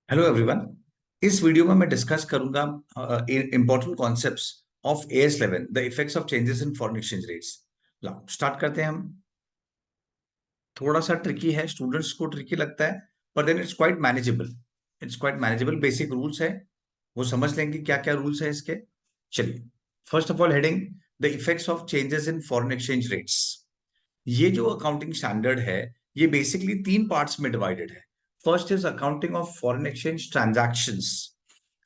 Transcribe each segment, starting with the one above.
Hello everyone. इस video में मैं डिस्कस करूंगा important concepts of AS11, the effects of changes in foreign exchange rates. लाओ start करते हैं हम। थोड़ा सा ट्रिकी है, स्टूडेंट्स को ट्रिकी लगता है, पर then it's quite manageable. It's quite manageable. Basic rules है, वो समझ लेंगे क्या क्या रूल्स है इसके। चलिए, first of all heading, the effects of changes in foreign exchange rates. ये जो अकाउंटिंग स्टैंडर्ड है, ये बेसिकली तीन पार्ट्स में डिवाइडेड है। First is accounting of foreign exchange transactions,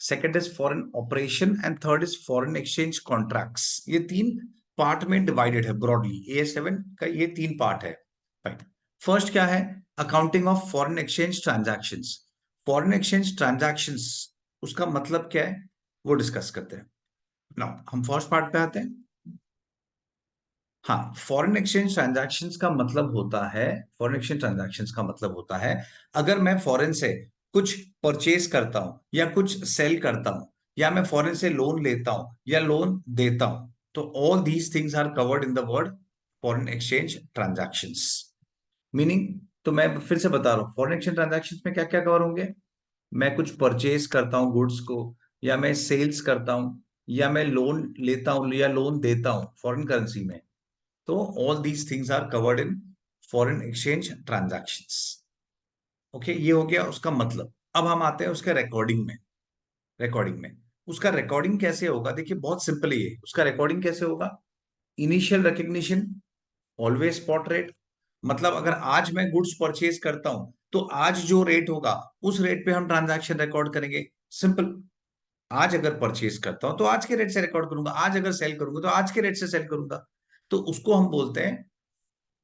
second is foreign operation and third is foreign exchange contracts. ये तीन part में डिवाइडेड है ब्रॉडली। AS11 का ये तीन पार्ट है। राइट। फर्स्ट क्या है? Accounting of foreign exchange transactions. Foreign exchange transactions, उसका मतलब क्या है वो डिस्कस करते हैं। नाउ हम फर्स्ट पार्ट पे आते हैं। हाँ, फॉरेन एक्सचेंज ट्रांजैक्शंस का मतलब होता है, फॉरेन एक्सचेंज ट्रांजैक्शंस का मतलब होता है, अगर मैं फॉरेन से कुछ परचेज करता हूं या कुछ सेल करता हूं, या मैं फॉरेन से लोन लेता हूं या लोन देता हूं, तो all these things are covered in the word foreign exchange transactions. Meaning, तो मैं फिर से बता रहा हूं, फॉरेन एक्सचेंज ट्रांजैक्शंस में क्या क्या कवर होंगे। मैं कुछ परचेज करता हूं गुड्स को, या मैं सेल्स करता हूं, या मैं लोन लेता हूं या लोन देता हूं फॉरेन करेंसी में, तो all these things are covered in foreign exchange transactions. Okay, ये हो गया उसका मतलब। अब हम आते हैं उसके रिकॉर्डिंग में। रिकॉर्डिंग में उसका रिकॉर्डिंग कैसे होगा? देखिए, बहुत सिंपल है ये। उसका रिकॉर्डिंग कैसे होगा? Initial recognition, always spot rate. मतलब अगर आज मैं गुड्स परचेज करता हूं, तो आज जो रेट होगा उस रेट पे हम ट्रांजैक्शन रिकॉर्ड करेंगे। सिंपल। आज अगर परचेज करता हूं तो आज के रेट से रिकॉर्ड करूंगा, आज अगर सेल करूंगा तो आज के रेट से सेल करूंगा। तो उसको हम बोलते हैं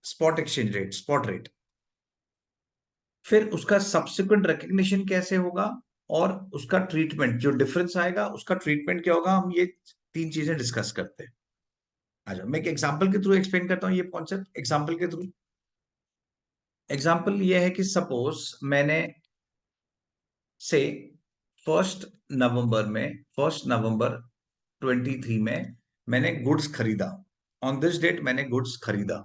spot exchange rate, spot rate. फिर उसका सब्सिक्वेंट रिकग्निशन कैसे होगा, और उसका ट्रीटमेंट जो डिफरेंस आएगा, उसका ट्रीटमेंट क्या होगा, हम ये तीन चीजें डिस्कस करते हैं। आ जाओ, मैं एक एग्जांपल के थ्रू एक्सप्लेन करता हूँ ये कॉन्सेप्ट, एग्जांपल के थ्रू। एग्जांपल ये है कि सपोज मैंने से फर्स्ट नवंबर 23 में मैंने गुड्स खरीदा। ऑन दिस डेट मैंने गुड्स खरीदा।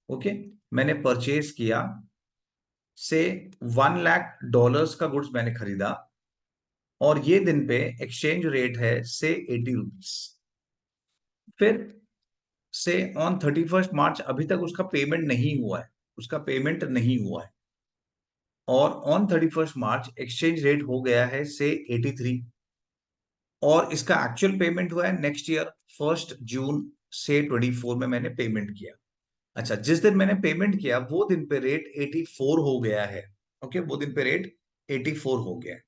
ओके, मैंने परचेज किया से $1 लाख का गुड्स मैंने खरीदा, और ये दिन पे एक्सचेंज रेट है से 80 रुपीज। फिर से ऑन 31 मार्च अभी तक उसका पेमेंट नहीं हुआ है, उसका पेमेंट नहीं हुआ है, और ऑन 31 मार्च एक्सचेंज रेट हो गया है से 83, और इसका एक्चुअल पेमेंट हुआ है नेक्स्ट ईयर 1 जून से 24 में मैंने पेमेंट किया। अच्छा, जिस दिन मैंने पेमेंट किया वो दिन पे रेट 84 हो गया है। ओके, वो दिन पे रेट 84 हो गया है।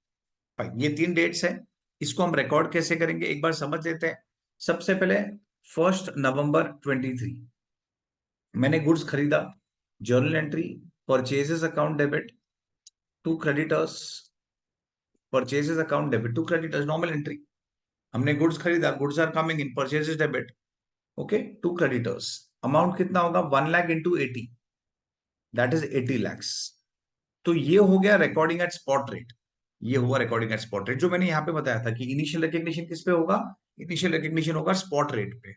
फाइन, ये तीन डेट्स हैं। इसको हम रिकॉर्ड कैसे करेंगे एक बार समझ लेते हैं। सबसे पहले 1 नवंबर 23 मैंने गुड्स खरीदा। Journal entry, purchases account debit to creditors, purchases account debit to creditors, normal entry. हमने गुड्स खरीदा, goods are coming in, purchases debit, okay, to creditors. Amount कितना होगा? 1 lakh into 80, that is 80 lakhs। तो ये हो गया रिकॉर्डिंग एट स्पॉट रेट। ये हुआ रिकॉर्डिंग एट स्पॉट रेट, जो मैंने यहां पे बताया था कि इनिशियल रिकग्निशन किस पे होगा। इनिशियल रिकग्निशन होगा स्पॉट रेट पे।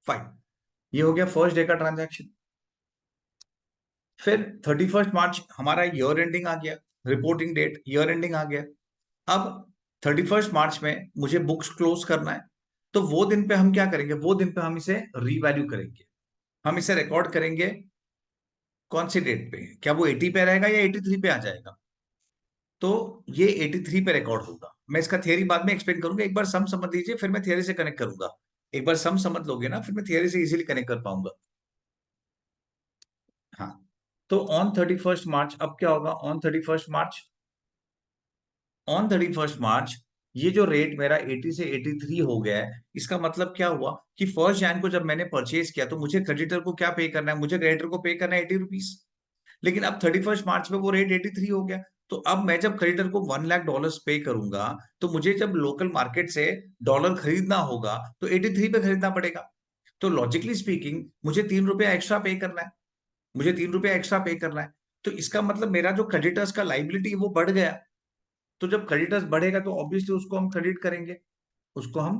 फाइन, ये हो गया फर्स्ट डे का ट्रांजैक्शन। फिर 31 मार्च हमारा ईयर एंडिंग आ गया, रिपोर्टिंग डेट ईयर एंडिंग आ गया। अब 31 मार्च में मुझे बुक्स क्लोज करना है, तो वो दिन पे हम क्या करेंगे? वो दिन पे हम इसे रीवैल्यू करेंगे, हम इसे रिकॉर्ड करेंगे। कौन सी डेट पे? क्या वो 80 पे रहेगा या 83 पे आ जाएगा? तो ये 83 पे रिकॉर्ड होगा। मैं इसका थियरी बाद में एक्सप्लेन करूंगा, एक बार सम समझ लीजिए फिर मैं थियरी से कनेक्ट करूंगा। एक बार सम समझ लोगे ना, फिर मैं थियरी से इजीली कनेक्ट कर पाऊंगा। हाँ, तो ऑन 31 मार्च अब क्या होगा? ऑन 31 मार्च ये जो रेट मेरा 80 से 83 हो गया है, इसका मतलब क्या हुआ कि 1 जैन को जब मैंने परचेज किया तो मुझे क्रेडिटर को क्या पे करना है? मुझे क्रेडिटर को पे करना है 80 रुपीज। लेकिन अब 31 मार्च में वो रेट 83 हो गया। तो अब मैं जब क्रेडिटर को $1 लाख पे करूंगा, तो मुझे जब लोकल मार्केट से डॉलर खरीदना होगा तो 83 पे खरीदना पड़ेगा। तो लॉजिकली स्पीकिंग मुझे ₹3 एक्स्ट्रा पे करना है, मुझे ₹3 एक्स्ट्रा पे करना है। तो इसका मतलब मेरा जो क्रेडिटर्स का लाइबिलिटी है वो बढ़ गया। तो जब क्रेडिटर्स बढ़ेगा तो ऑब्वियसली उसको हम क्रेडिट करेंगे, उसको हम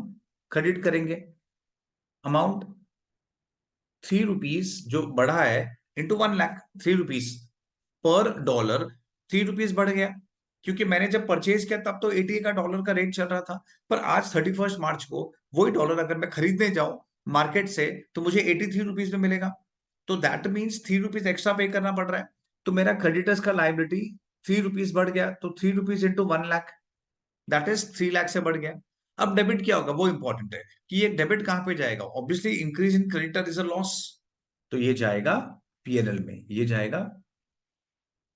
क्रेडिट करेंगे। अमाउंट ₹3 जो बढ़ा है इंटू 1 लाख, ₹3 पर डॉलर, ₹3 बढ़ गया। क्योंकि मैंने जब परचेज किया तब तो 80 का डॉलर का रेट चल रहा था, पर आज 31 मार्च को वही डॉलर अगर मैं खरीदने जाऊं मार्केट से तो मुझे 83 रुपीज में मिलेगा। तो दैट मीन्स 3 रुपीज एक्स्ट्रा पे करना पड़ रहा है। तो मेरा क्रेडिटर्स का लाइबिलिटी 3 रुपीज बढ़ गया, तो 3 rupees into 1 lakh, that is 3 lakh से बढ़ गया। अब डेबिट क्या होगा वो इंपॉर्टेंट है कि ये डेबिट कहां पे जाएगा। Obviously increase in creditor is a loss, तो ये जाएगा पीएनएल में, ये जाएगा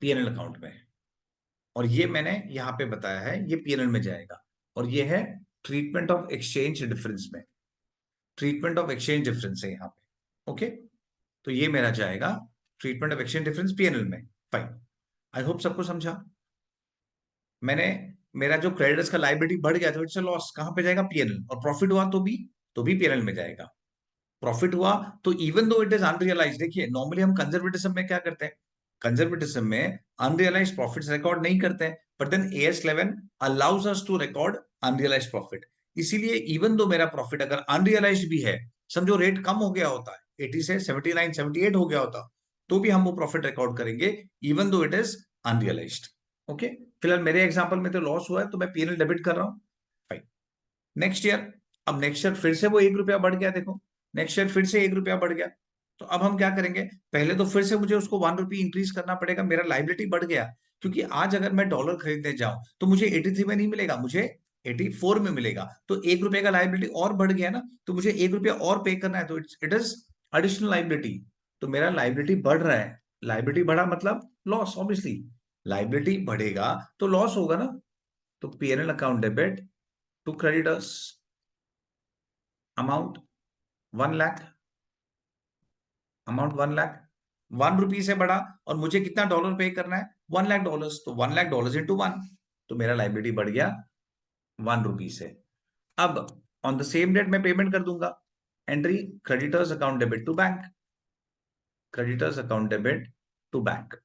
पीएनएल अकाउंट में। और ये मैंने यहां पे बताया है ये पीएनएल में जाएगा। और ये है ट्रीटमेंट ऑफ एक्सचेंज डिफरेंस में, ट्रीटमेंट ऑफ एक्सचेंज डिफरेंस है यहाँ पे। ओके, तो ये मेरा जाएगा treatment of exchange difference PNL में। फाइन, आई होप सबको समझा। मैंने मेरा जो क्रेडिटर्स का लाइबिलिटी बढ़ गया तो इट्स अ लॉस, कहां पे जाएगा पीएनएल। और प्रॉफिट हुआ तो भी पीएनएल में जाएगा। प्रॉफिट हुआ तो even though it is unrealise, देखिए नॉर्मली हम कंजर्वेटिज्म में क्या करते हैं, कंजर्वेटिज्म में अनरियलाइज प्रॉफिट्स रिकॉर्ड नहीं करते हैं, but then AS11 allows us to record unrealise profit. इसीलिए इवन दो मेरा प्रॉफिट अगर अनरियलाइज भी है, समझो रेट कम हो गया होता है 80 से 79 78 हो गया होता, तो भी हम वो प्रॉफिट रिकॉर्ड करेंगे even though it is unrealised. Okay, फिलहाल मेरे एग्जांपल में तो लॉस हुआ है तो मैं पीएनएल डेबिट कर रहा हूं। फाइन, नेक्स्ट ईयर, अब नेक्स्ट ईयर फिर से वो 1 रुपया बढ़ गया, देखो नेक्स्ट ईयर फिर से 1 रुपया बढ़ गया। तो अब हम क्या करेंगे, पहले तो फिर से मुझे उसको 1 रुपी इंक्रीज करना पड़ेगा, मेरा लाइबिलिटी बढ़ गया। क्योंकि आज अगर मैं डॉलर खरीदने जाऊं तो मुझे 83 में नहीं मिलेगा, मुझे 84 में मिलेगा। तो 1 रुपए का लाइबिलिटी और बढ़ गया ना, तो मुझे 1 रुपया और पे करना है, तो इट इज एडिशनल लाइबिलिटी। तो मेरा लाइबिलिटी बढ़ रहा है, लाइबिलिटी बढ़ा मतलब लॉस, ऑब्वियसली लाइबिलिटी बढ़ेगा तो लॉस होगा ना। तो PNL account debit to creditors, amount 1 lakh, amount 1 lakh, 1 rupee से बढ़ा और मुझे कितना डॉलर पे करना है, $1 लाख, तो $1 लाख इंटू 1, तो मेरा लाइबिलिटी बढ़ गया 1 रुपी से। अब ऑन द सेम डेट मैं पेमेंट कर दूंगा, entry creditors account debit to bank, creditors account debit to bank.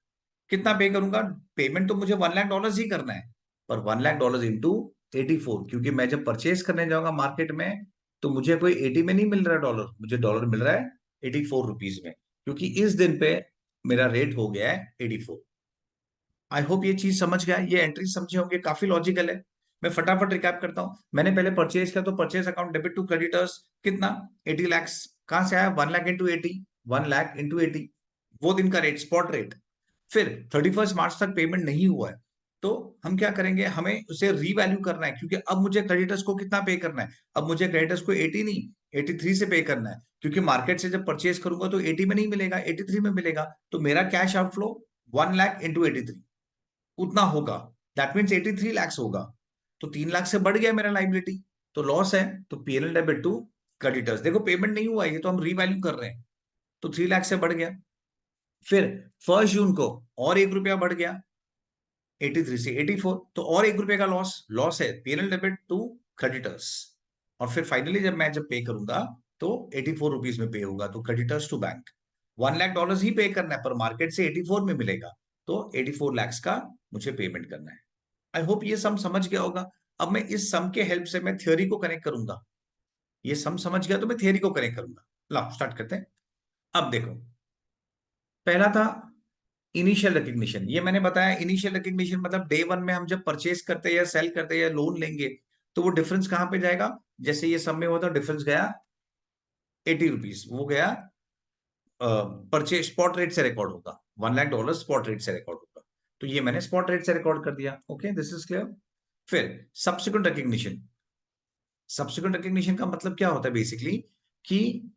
कितना पे करूंगा, पेमेंट तो मुझे $1 लाख ही करना है, पर $1 लाख इंटू 84, क्योंकि मैं जब परचेज करने जाऊंगा मार्केट में तो मुझे कोई 80 में नहीं मिल रहा डॉलर, मुझे डॉलर मिल रहा है 84 रुपीज में, क्योंकि इस दिन पे मेरा रेट हो गया है 84। आई होप ये चीज समझ गया, ये एंट्री समझे होंगे, काफी लॉजिकल है। मैं फटाफट रिकैप करता हूं, मैंने पहले परचेज किया तो purchase account debit to creditors कितना, 80 lakhs, कहां से आया, 1 लाख इंटू 80, 1 लाख इंटू 80, वो दिन का रेट स्पॉट रेट। फिर 31 मार्च तक पेमेंट नहीं हुआ है, तो हम क्या करेंगे, हमें उसे रीवैल्यू करना है, क्योंकि अब मुझे क्रेडिटर्स को कितना पे करना है, अब मुझे क्रेडिटर्स को 80 नहीं 83 से पे करना है, क्योंकि मार्केट से जब परचेज करूंगा तो 80 में नहीं मिलेगा, 83 में मिलेगा। तो मेरा कैश आउटफ्लो 1 लाख इंटू 83 उतना होगा, दैट मीन्स 83 lakhs होगा। तो 3 लाख से बढ़ गया मेरा लाइबिलिटी, तो लॉस है, तो पीएनएल डेबिट टू क्रेडिटर्स, देखो पेमेंट नहीं हुआ, ये तो हम रीवैल्यू कर रहे हैं, तो 3 लाख से बढ़ गया। फिर 1 जून को और 1 रुपया बढ़ गया, 83 से 84, तो और 1 रुपये का लॉस, लॉस है, पीएनएल डेबिट टू क्रेडिटर्स। और फिर फाइनली जब मैं जब पे करूंगा तो 84 रुपीज में पे होगा, तो क्रेडिटर्स टू बैंक, $1 लाख ही पे करना है, पर मार्केट से 84 में मिलेगा, तो 84 lakhs का मुझे पेमेंट करना है। आई होप ये सम समझ गया होगा। अब मैं इस सम के हेल्प से मैं थ्योरी को कनेक्ट करूंगा, ये सम समझ गया तो मैं थ्योरी को कनेक्ट करूंगा। लो स्टार्ट करते हैं। अब देखो, पहला था इनिशियल रिकग्निशन, ये मैंने बताया इनिशियल रिकग्निशन मतलब डे वन में हम जब परचेज करते हैं या सेल करते हैं या लोन लेंगे तो वो डिफरेंस कहां पे जाएगा, जैसे ये सब में हुआ था डिफरेंस गया 80 रुपीज, वो गया परचेज स्पॉट रेट से रिकॉर्ड होगा, $1 लाख स्पॉट रेट से रिकॉर्ड होगा, तो ये मैंने स्पॉट रेट से रिकॉर्ड कर दिया। Okay, this is clear. फिर सब्सिक्वेंट रिकग्निशन, सब्सिक्वेंट रिकग्निशन का मतलब क्या होता है बेसिकली कि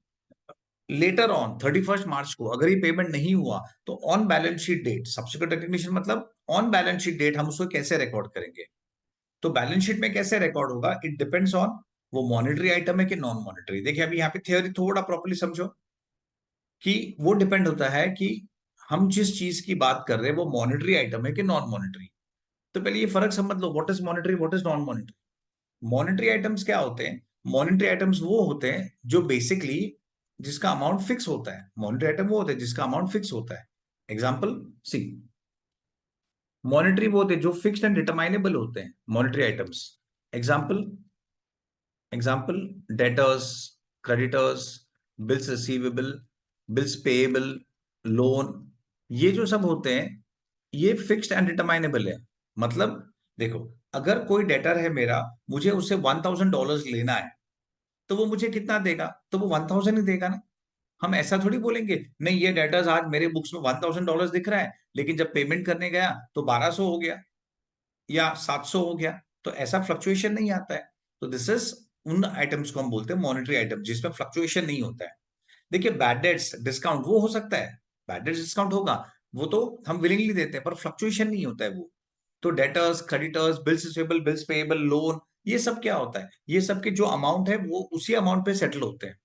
लेटर ऑन 31 मार्च को अगर ये पेमेंट नहीं हुआ तो on balance sheet date, subsequent recognition मतलब ऑन बैलेंस शीट डेट हम उसको कैसे रिकॉर्ड करेंगे। तो बैलेंस शीट में कैसे रिकॉर्ड होगा, इट डिपेंड्स ऑन वो मॉनेटरी आइटम है कि नॉन मॉनेटरी। देखिए अभी यहाँ पे थ्योरी थोड़ा प्रॉपर्ली समझो कि वो डिपेंड होता है कि हम जिस चीज की बात कर रहे हैं वो मॉनेटरी आइटम है कि नॉन मॉनेटरी। तो पहले ये फर्क समझ लो, what is monetary, what is non monetary. Monetary items क्या होते हैं, मॉनेटरी आइटम्स वो होते हैं जो बेसिकली जिसका अमाउंट फिक्स होता है, मॉनेटरी आइटम वो होते हैं जिसका अमाउंट फिक्स होता है। एग्जांपल सी, मॉनेटरी वो होते हैं जो फिक्स्ड एंड डिटरमाइनेबल होते हैं monetary items. Example, example debtors, creditors, bills receivable, bills payable, loan, ये जो सब होते हैं ये फिक्स्ड एंड डिटरमाइनेबल है। मतलब देखो, अगर कोई डेटर है मेरा, मुझे उससे $1000 लेना है, तो वो मुझे कितना देगा? तो वो 1000 ही देगा ना। हम ऐसा थोड़ी बोलेंगे, नहीं ये डेटर्स आज मेरे बुक्स में $1000 दिख रहा है, लेकिन जब पेमेंट करने गया तो 1200 हो गया या 700 हो गया। तो ऐसा फ्लक्चुएशन नहीं आता है। तो दिस इज उन आइटम्स को हम बोलते हैं मॉनेटरी आइटम, जिसमें फ्लक्चुएशन नहीं होता है। देखिए, बैड डेट्स डिस्काउंट वो हो सकता है, बैड डेट्स डिस्काउंट होगा, वो तो हम विलिंगली देते हैं, पर फ्लक्चुएशन नहीं होता है वो। तो debtors, creditors, bills receivable, bills payable, loan, ये सब क्या होता है? ये सब के जो अमाउंट है वो उसी अमाउंट पे सेटल होते हैं।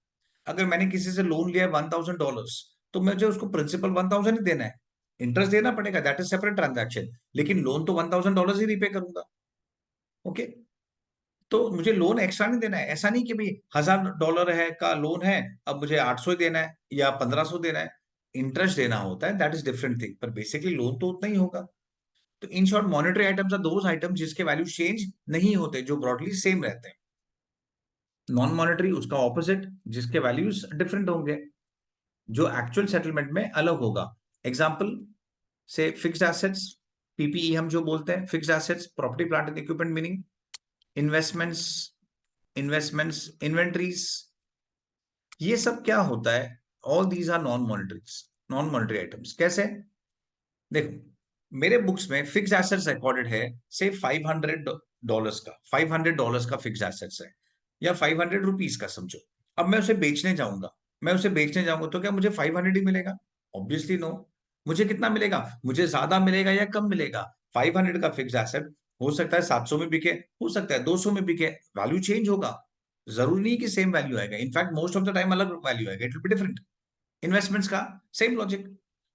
अगर मैंने किसी से लोन लिया है $1000, तो मुझे उसको प्रिंसिपल 1000 ही देना है, इंटरेस्ट देना पड़ेगा, दैट इज सेपरेट ट्रांजैक्शन। लेकिन लोन तो $1000 ही रीपे करूंगा। ओके, तो मुझे लोन एक्स्ट्रा नहीं देना है। ऐसा नहीं कि भाई $1000 है का लोन है, अब मुझे 800 ही देना है या 1500 देना है। इंटरेस्ट देना होता है, दैट इज डिफरेंट थिंग, पर बेसिकली लोन तो उतना ही होगा। तो in short, monetary items are those items जिसके वैल्यू चेंज नहीं होते, जो ब्रॉडली सेम रहते हैं। नॉन मॉनेटरी उसका ऑपोजिट, जिसके वैल्यूज डिफरेंट होंगे, जो एक्चुअल सेटलमेंट में अलग होगा। एग्जाम्पल से फिक्स्ड एसेट्स, पीपीई हम जो बोलते हैं, fixed assets, property plant and equipment, meaning investments, inventories, ये सब क्या होता है? All these are non monetary items. कैसे? देखो, मेरे बुक्स में फिक्स्ड एसेट्स रिकॉर्डेड है, से $500 का फिक्स्ड एसेट्स है, या ₹500 का समझो। अब मैं उसे बेचने जाऊंगा, तो क्या मुझे 500 ही मिलेगा? Obviously no. मुझे कितना मिलेगा? मुझे ज्यादा मिलेगा या कम मिलेगा? 500 का फिक्स्ड एसेट हो सकता है 700 में बिके, हो सकता है 200 में बिके, वैल्यू चेंज होगा। जरूरी नहीं कि सेम वैल्यू आएगा, in fact most of the time अलग वैल्यू आएगा, it will be different. Investments का सेम लॉजिक,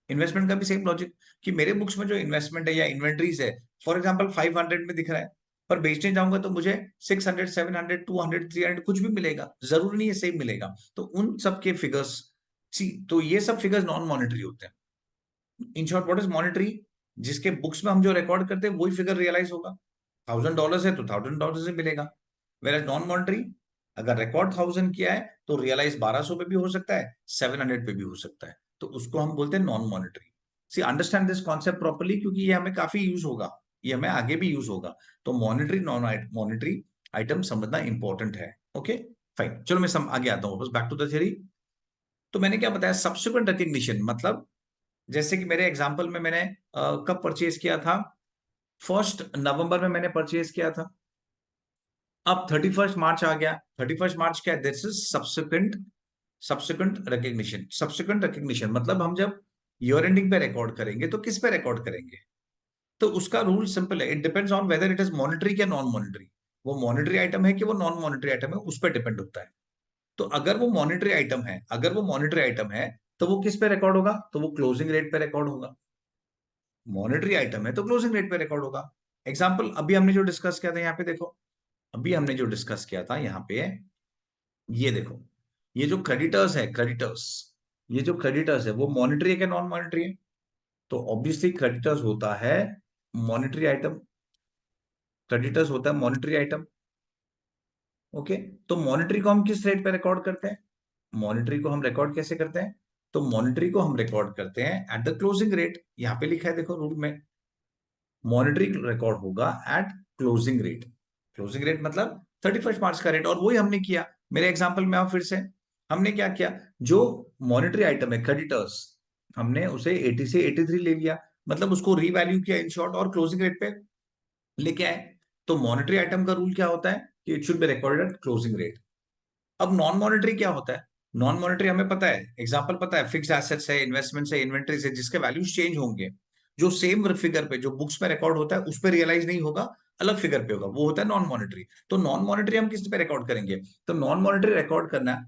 इन्वेस्टमेंट का भी सेम लॉजिक, कि मेरे बुक्स में जो इन्वेस्टमेंट है या इन्वेंट्रीज है, फॉर एग्जांपल 500 में दिख रहा है, पर बेचने जाऊंगा तो मुझे 600, 700, 200, 300 कुछ भी मिलेगा, जरूरी नहीं है सेम मिलेगा। तो उन सब के फिगर्स, सी, तो ये सब फिगर्स नॉन मॉनेटरी होते हैं। In short, what is monetary? जिसके बुक्स में हम जो रिकॉर्ड करते हैं वही फिगर रियलाइज होगा। $1000 है तो $1000 ही मिलेगा। वेर एज नॉन मॉनेटरी, अगर रिकॉर्ड 1000 किया है तो रियलाइज 1200 पे भी हो सकता है, 700 पे भी हो सकता है। तो उसको हम बोलते हैं non monetary. See, understand this concept properly, क्योंकि ये हमें काफी यूज होगा, ये हमें आगे भी यूज होगा। तो मॉनेटरी, नॉन मॉनेटरी आइटम समझना इंपॉर्टेंट है। ओके, फाइन, चलो मैं आगे आता हूँ, बैक टू द थ्योरी। तो मैंने क्या बताया? सब्सिक्वेंट रिकग्निशन मतलब, जैसे कि मेरे एग्जांपल में मैंने कब परचेज किया था? 1 नवंबर में मैंने परचेज किया था। अब 31 मार्च आ गया। 31 मार्च क्या? This is subsequent recognition. Subsequent recognition मतलब हम जब ईयर एंडिंग पे रिकॉर्ड करेंगे तो किस पे रिकॉर्ड करेंगे? तो उसका रूल सिंपल है, it depends on whether it is monetary या नॉन मॉनेटरी। वो मॉनेटरी आइटम है कि वो नॉन मॉनेटरी आइटम है, उस पर डिपेंड होता है। तो अगर वो मॉनेटरी आइटम है, तो वो किस पे रिकॉर्ड होगा? तो वो क्लोजिंग रेट पे रिकॉर्ड होगा। मॉनेटरी आइटम है तो क्लोजिंग रेट पे रिकॉर्ड होगा। एग्जाम्पल, अभी हमने जो डिस्कस किया था, यहाँ पे देखो, अभी हमने जो डिस्कस किया था यहाँ पे, ये देखो, ये जो क्रेडिटर्स है, ये जो क्रेडिटर्स है वो मॉनेटरी है क्या नॉन मॉनेटरी है? तो ऑब्वियसली क्रेडिटर्स होता है मॉनेटरी आइटम, क्रेडिटर्स होता है मॉनेटरी आइटम। ओके, तो मॉनेटरी को हम किस रेट पे रिकॉर्ड करते हैं? मॉनेटरी को हम रिकॉर्ड कैसे करते हैं? तो मॉनेटरी को हम रिकॉर्ड करते हैं एट द क्लोजिंग रेट। यहाँ पे लिखा है देखो रूल में, मॉनेटरी रिकॉर्ड होगा at closing rate. Closing rate मतलब 31 मार्च का रेट, और वही हमने किया। मेरे एग्जांपल में आप फिर से, हमने क्या किया? जो मॉनेटरी आइटम है क्रेडिटर्स, हमने उसे 80 से 83 ले लिया, मतलब उसको रीवैल्यू किया इन शॉर्ट, और क्लोजिंग रेट पे लेके आए। तो मॉनेटरी आइटम का रूल क्या होता है कि it should be recorded at closing rate. अब नॉन मॉनेटरी क्या होता है? नॉन मॉनेटरी हमें पता है, एग्जांपल पता है, फिक्स्ड एसेट्स है, इन्वेस्टमेंट्स है, इन्वेंटरीज है, जिसके वैल्यूज चेंज होंगे, जो सेम फिगर पे जो बुक्स में रिकॉर्ड होता है उस पर रियलाइज नहीं होगा, अलग फिगर पे होगा, वो होता है नॉन मॉनेटरी। तो नॉन मॉनेटरी हम किस पे रिकॉर्ड करेंगे? तो नॉन मॉनेटरी रिकॉर्ड करना है,